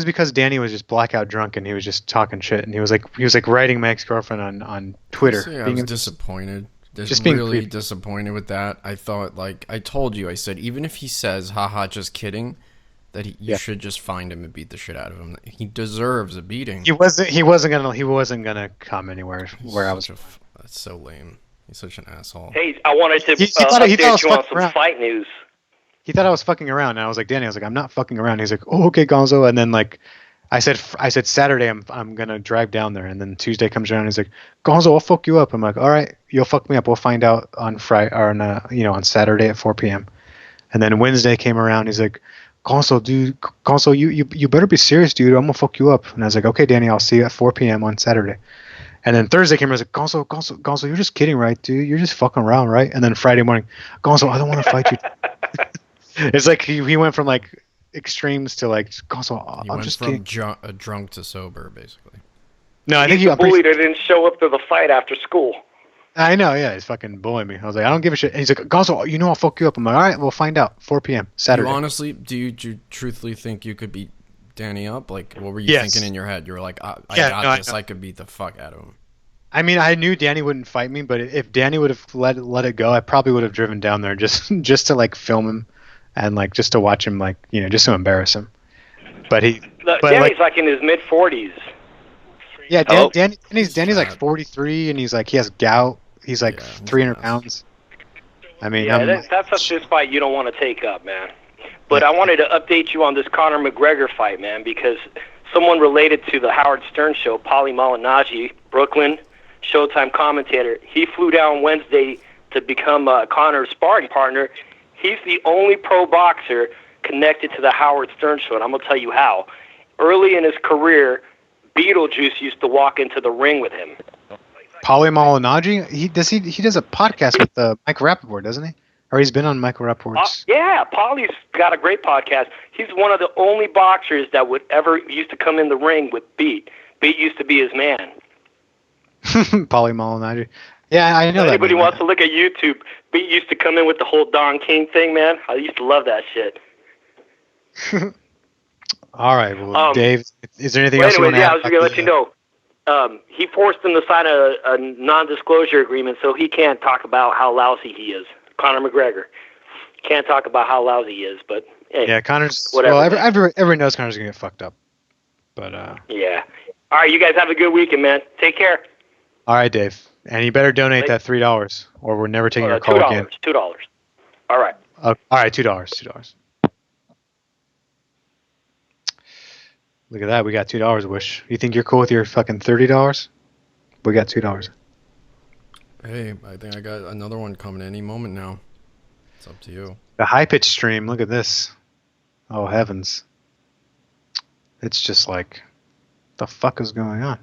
because Danny was just blackout drunk and he was just talking shit, and he was like writing my ex-girlfriend on Twitter. See, I was disappointed. Just really disappointed with that. I thought, like I told you, I said even if he says, "Haha, just kidding," that you should just find him and beat the shit out of him. He deserves a beating. He wasn't gonna come anywhere where I was. That's so lame. He's such an asshole. Hey, I wanted to update you on some fight news. He thought I was fucking around, and I was like, Danny, I'm not fucking around. He's like, oh, okay, Gonzo. And then like, I said Saturday I'm gonna drive down there, and then Tuesday comes around, and he's like, Gonzo, I'll fuck you up. I'm like, all right, you'll fuck me up. We'll find out on Friday or on Saturday at 4 p.m. And then Wednesday came around. He's like, Gonzo, you better be serious, dude. I'm gonna fuck you up. And I was like, okay, Danny, I'll see you at 4 p.m. on Saturday. And then Thursday came around. I was like, Gonzo, you're just kidding, right, dude? You're just fucking around, right? And then Friday morning, Gonzo, I don't want to fight you. It's like he went from like extremes to like, Gonzo, I'm just kidding. Drunk to sober, basically. No, I think he's a bully that didn't show up to the fight after school. I know, yeah, he's fucking bullying me. I was like, I don't give a shit. And he's like, Gonzo, I'll fuck you up. I'm like, all right, we'll find out. 4 p.m. Saturday. You honestly, do you truthfully think you could beat Danny up? Like, what were you thinking in your head? You were like, I got this. I could beat the fuck out of him. I mean, I knew Danny wouldn't fight me, but if Danny would have let it go, I probably would have driven down there just to like film him and like just to watch him, like, just to embarrass him. But Danny's like in his mid-40s. Yeah, Danny's like 43, and he's like, he has gout. He's like 300 pounds. I mean, that's a fist fight you don't want to take up, man. But I wanted to update you on this Conor McGregor fight, man, because someone related to the Howard Stern show, Paulie Malignaggi, Brooklyn, Showtime commentator, he flew down Wednesday to become Conor's sparring partner. He's the only pro boxer connected to the Howard Stern show, and I'm going to tell you how. Early in his career, Beetlejuice used to walk into the ring with him. Paulie Malignaggi? He does a podcast with Mike Rappaport, doesn't he? Or he's been on Mike Rappaport's. Yeah, Paulie's got a great podcast. He's one of the only boxers that would ever used to come in the ring with Beat. Beat used to be his man. Paulie Malignaggi. Yeah, I know that. Anybody wants to look at YouTube, Beat used to come in with the whole Don King thing, man. I used to love that shit. All right, well, Dave, is there anything else you want to add? I was going to let you know. He forced him to sign a non-disclosure agreement, so he can't talk about how lousy he is. Conor McGregor can't talk about how lousy he is, but hey, yeah, Conor's whatever. Well, everyone knows Conor's gonna get fucked up, but yeah. All right, you guys have a good weekend, man. Take care. All right, Dave, and you better donate that $3, or we're never taking your call again. $2. All right. All right, $2. Look at that, we got $2. Wish you think you're cool with your fucking $30? We got $2. Hey, I think I got another one coming any moment now. It's up to you. The High Pitch stream, look at this. Oh, heavens. It's just like, the fuck is going on?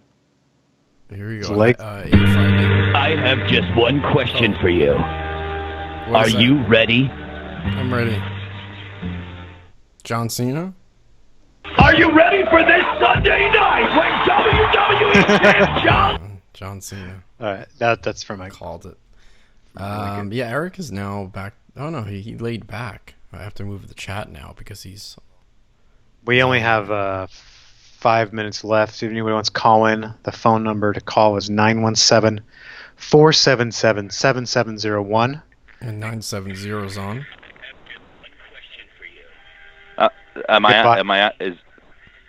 Here you go. I have just one question for you. Are you ready? I'm ready. John Cena? Are you ready for this Sunday night when WWE champs John Cena. All right, that's for my called it. Yeah, Erik is now back. Oh no, he laid back. I have to move the chat now because he's. We only have 5 minutes left. If anybody wants to call in, the phone number to call is 917-477-7701. And 970 is on.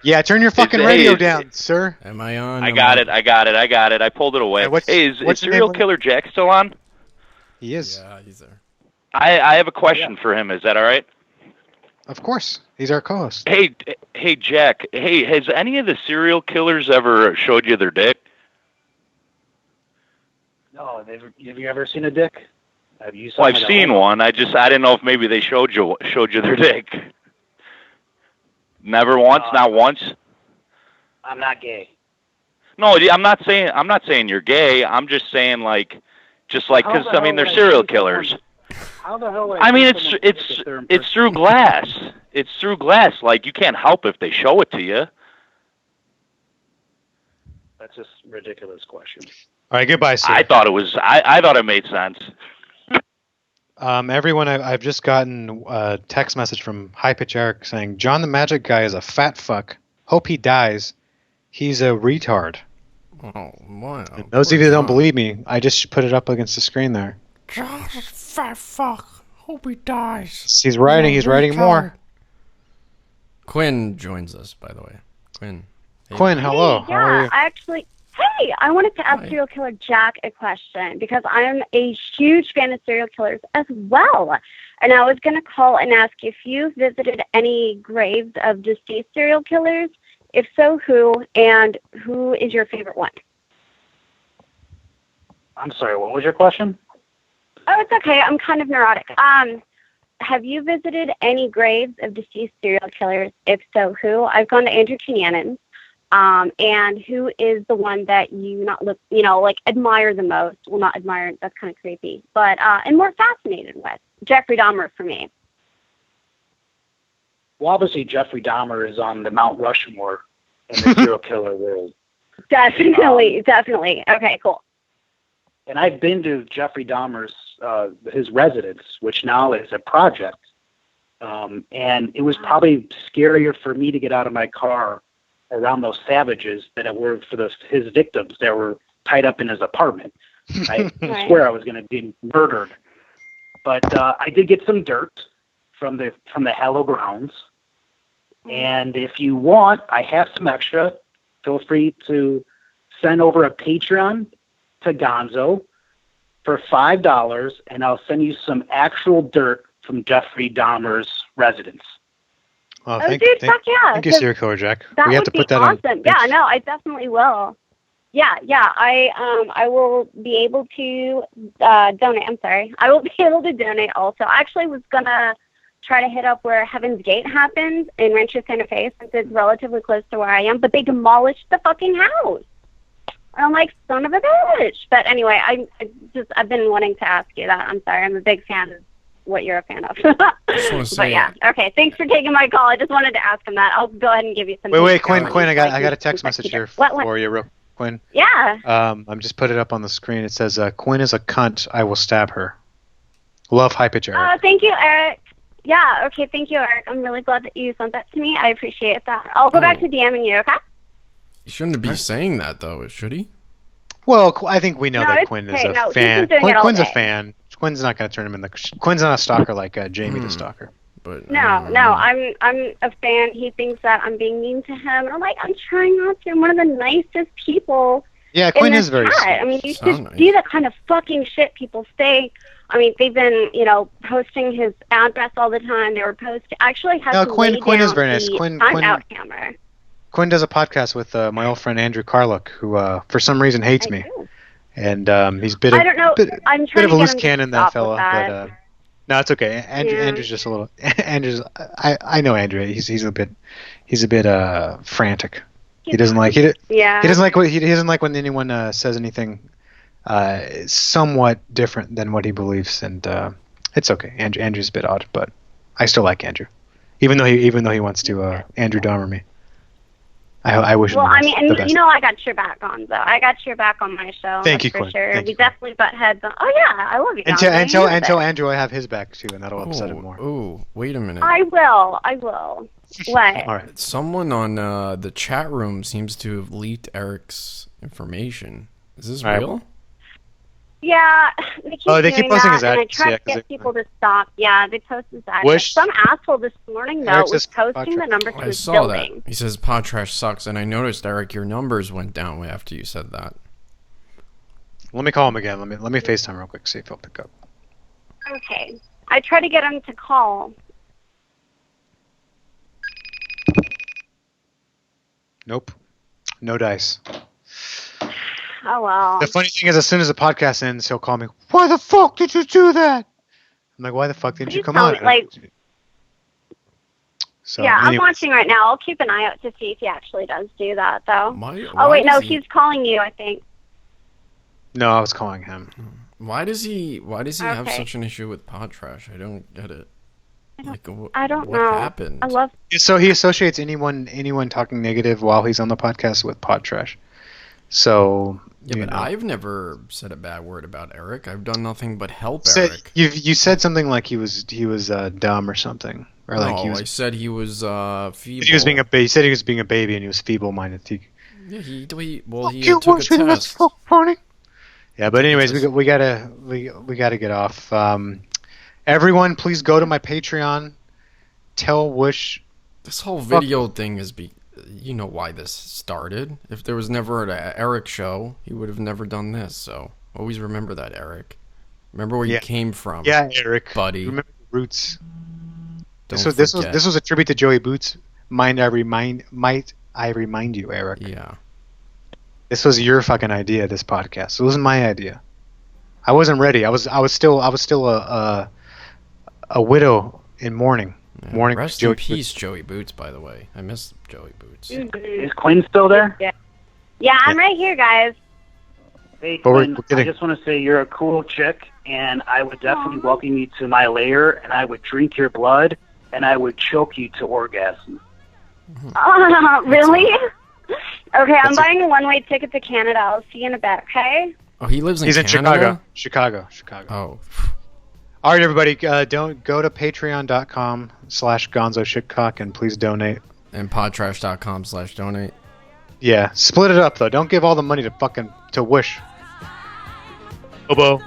Yeah, turn your fucking radio down, sir. Am I on? I got it. I pulled it away. Hey, is Serial Killer Jack still on? He is. Yeah, he's there. I have a question for him. Is that all right? Of course. He's our co-host. Hey, Jack. Hey, has any of the serial killers ever showed you their dick? No. Have you ever seen a dick? Have you? Well, I've seen one. I didn't know if maybe they showed you their dick. Never once, not once. I'm not gay. No, I'm not saying you're gay. I'm just saying because I mean they're serial killers. How the hell? I mean it's through glass. It's through glass. Like you can't help if they show it to you. That's just a ridiculous question. All right, goodbye, sir. I thought it made sense. Everyone, I've just gotten a text message from High Pitch Erik saying John the Magic Guy is a fat fuck. Hope he dies. He's a retard. Oh, wow. And those of you that don't believe me, I just put it up against the screen there. John's a fat fuck. Hope he dies. He's writing. He's writing more. Quinn joins us, by the way. Quinn. Hey. Quinn, hello. Hey, how are you? Hey, I wanted to ask Serial Killer Jack a question because I'm a huge fan of serial killers as well. And I was going to call and ask if you visited any graves of deceased serial killers. If so, who? And who is your favorite one? I'm sorry, what was your question? Oh, it's okay. I'm kind of neurotic. Have you visited any graves of deceased serial killers? If so, who? I've gone to Andrew Cunanan. And who is the one that admire the most? Well, not admire, that's kind of creepy, but, and more fascinated with? Jeffrey Dahmer for me. Well, obviously Jeffrey Dahmer is on the Mount Rushmore in the serial killer world. Definitely. Okay, cool. And I've been to Jeffrey Dahmer's, his residence, which now is a project. And it was probably scarier for me to get out of my car around those savages than it were for his victims that were tied up in his apartment. I swear I was going to be murdered. But I did get some dirt from the Hallow Grounds. And if you want, I have some extra. Feel free to send over a Patreon to Gonzo for $5, and I'll send you some actual dirt from Jeffrey Dahmer's residence. Oh, dude, fuck yeah. Thank you, Serial Killer Jack. That we have would to put be that awesome. on. Yeah, no, I definitely will. Yeah. I will be able to donate. I'm sorry. I will be able to donate also. I actually was gonna try to hit up where Heaven's Gate happens in Rancho Santa Fe, since it's relatively close to where I am, but they demolished the fucking house. And I'm like, son of a bitch. But anyway, I've been wanting to ask you that. I'm sorry. I'm a big fan of what you're a fan of. But yeah, okay. Thanks for taking my call. I just wanted to ask him that. I'll go ahead and give you some. Wait, Quinn. I got a text message here for you, Quinn. Yeah. I'm just put it up on the screen. It says, "Quinn is a cunt. I will stab her." Love, High Pitch Erik. Thank you, Eric. Yeah. Okay. Thank you, Eric. I'm really glad that you sent that to me. I appreciate that. I'll go back to DMing you. Okay. He shouldn't be saying that though, should he? Well, I think we know that Quinn is a fan. Quinn's a fan. Quinn's not going to turn him in the. Quinn's not a stalker like Jamie the stalker. But no, I'm a fan. He thinks that I'm being mean to him, and I'm like, I'm trying not to. I'm one of the nicest people. Yeah, Quinn is very sweet. I mean, you should see the kind of fucking shit people say. I mean, they've been, posting his address all the time. They were posting. Actually, had to Quinn is very nice. Quinn out camera. Quinn does a podcast with my old friend Andrew Carluck, who for some reason hates me. And he's a bit of a loose cannon, that fella. But no, it's okay. Andrew's just a little. Andrew's. I know Andrew. He's a bit frantic. He doesn't like He doesn't like when anyone says anything somewhat different than what he believes, and it's okay. Andrew's a bit odd, but I still like Andrew, even though he wants to Andrew Dahmer me. I wish. Well, I mean, and I got your back on, though. I got your back on my show. Thank you, for Quinn. sure. Thank we you, definitely butt heads. Oh yeah, I love you. Until Andrew, I have his back too, and that'll upset him more. Oh, wait a minute. I will. What? All right. Someone on the chat room seems to have leaked Eric's information. Is this real? Yeah, they keep posting his ad. ads. And I try to get people to stop. Yeah, they post his ad. Some asshole this morning, though, was posting the number to his building. That. He says pod trash sucks, and I noticed, Eric, your numbers went down after you said that. Let me call him again. Let me FaceTime real quick, see if he'll pick up. Okay. I try to get him to call. Nope. No dice. Oh, well. The funny thing is, as soon as the podcast ends, he'll call me, "Why the fuck did you do that?" I'm like, "Why the fuck didn't you come on?" So, yeah, I'm anyways. watching right now. I'll keep an eye out to see if he actually does do that, though. Why wait, no, does he- he's calling you, I think. No, I was calling him. Why does he have Okay. such an issue with pod trash? I don't get it. I don't what know. happened? I love. So he associates anyone talking negative while he's on the podcast with pod trash. So Yeah, but I've never said a bad word about Erik. I've done nothing but help said, Erik. you said something like he was dumb or something, or like I said he was feeble. he was being he said he was being a baby and he was feeble-minded. Yeah, he took a That's test. so funny. Yeah, but anyways, we gotta get off. Everyone, please go to my Patreon. Tell Wish. This whole video thing is you know why this started. If there was never an Erik show, he would have never done this. So always remember that, Erik. Remember where you came from. Yeah, Erik, buddy. Remember the roots. Don't This forget. was a tribute to Joey Boots. Might I remind you, Erik? Yeah. This was your fucking idea. This podcast. It wasn't my idea. I wasn't ready. I was still a widow in mourning. Yeah. Mourning. Rest in peace, Joey Boots. By the way, I miss Joey Boots. Is Quinn still there? Yeah, I'm right here, guys. Hey, But we're Quinn, I kidding. just want to say you're a cool chick, and I would definitely welcome you to my lair, and I would drink your blood, and I would choke you to orgasm. Oh, really? Okay, I'm buying a one-way ticket to Canada. I'll see you in a bit, okay? Oh, he lives in He's in Canada? Chicago. Oh. All right, everybody, don't go to patreon.com/Gonzo Shitcock and please donate. And podtrash.com/donate. Yeah, split it up though. Don't give all the money to Wish. Bobo.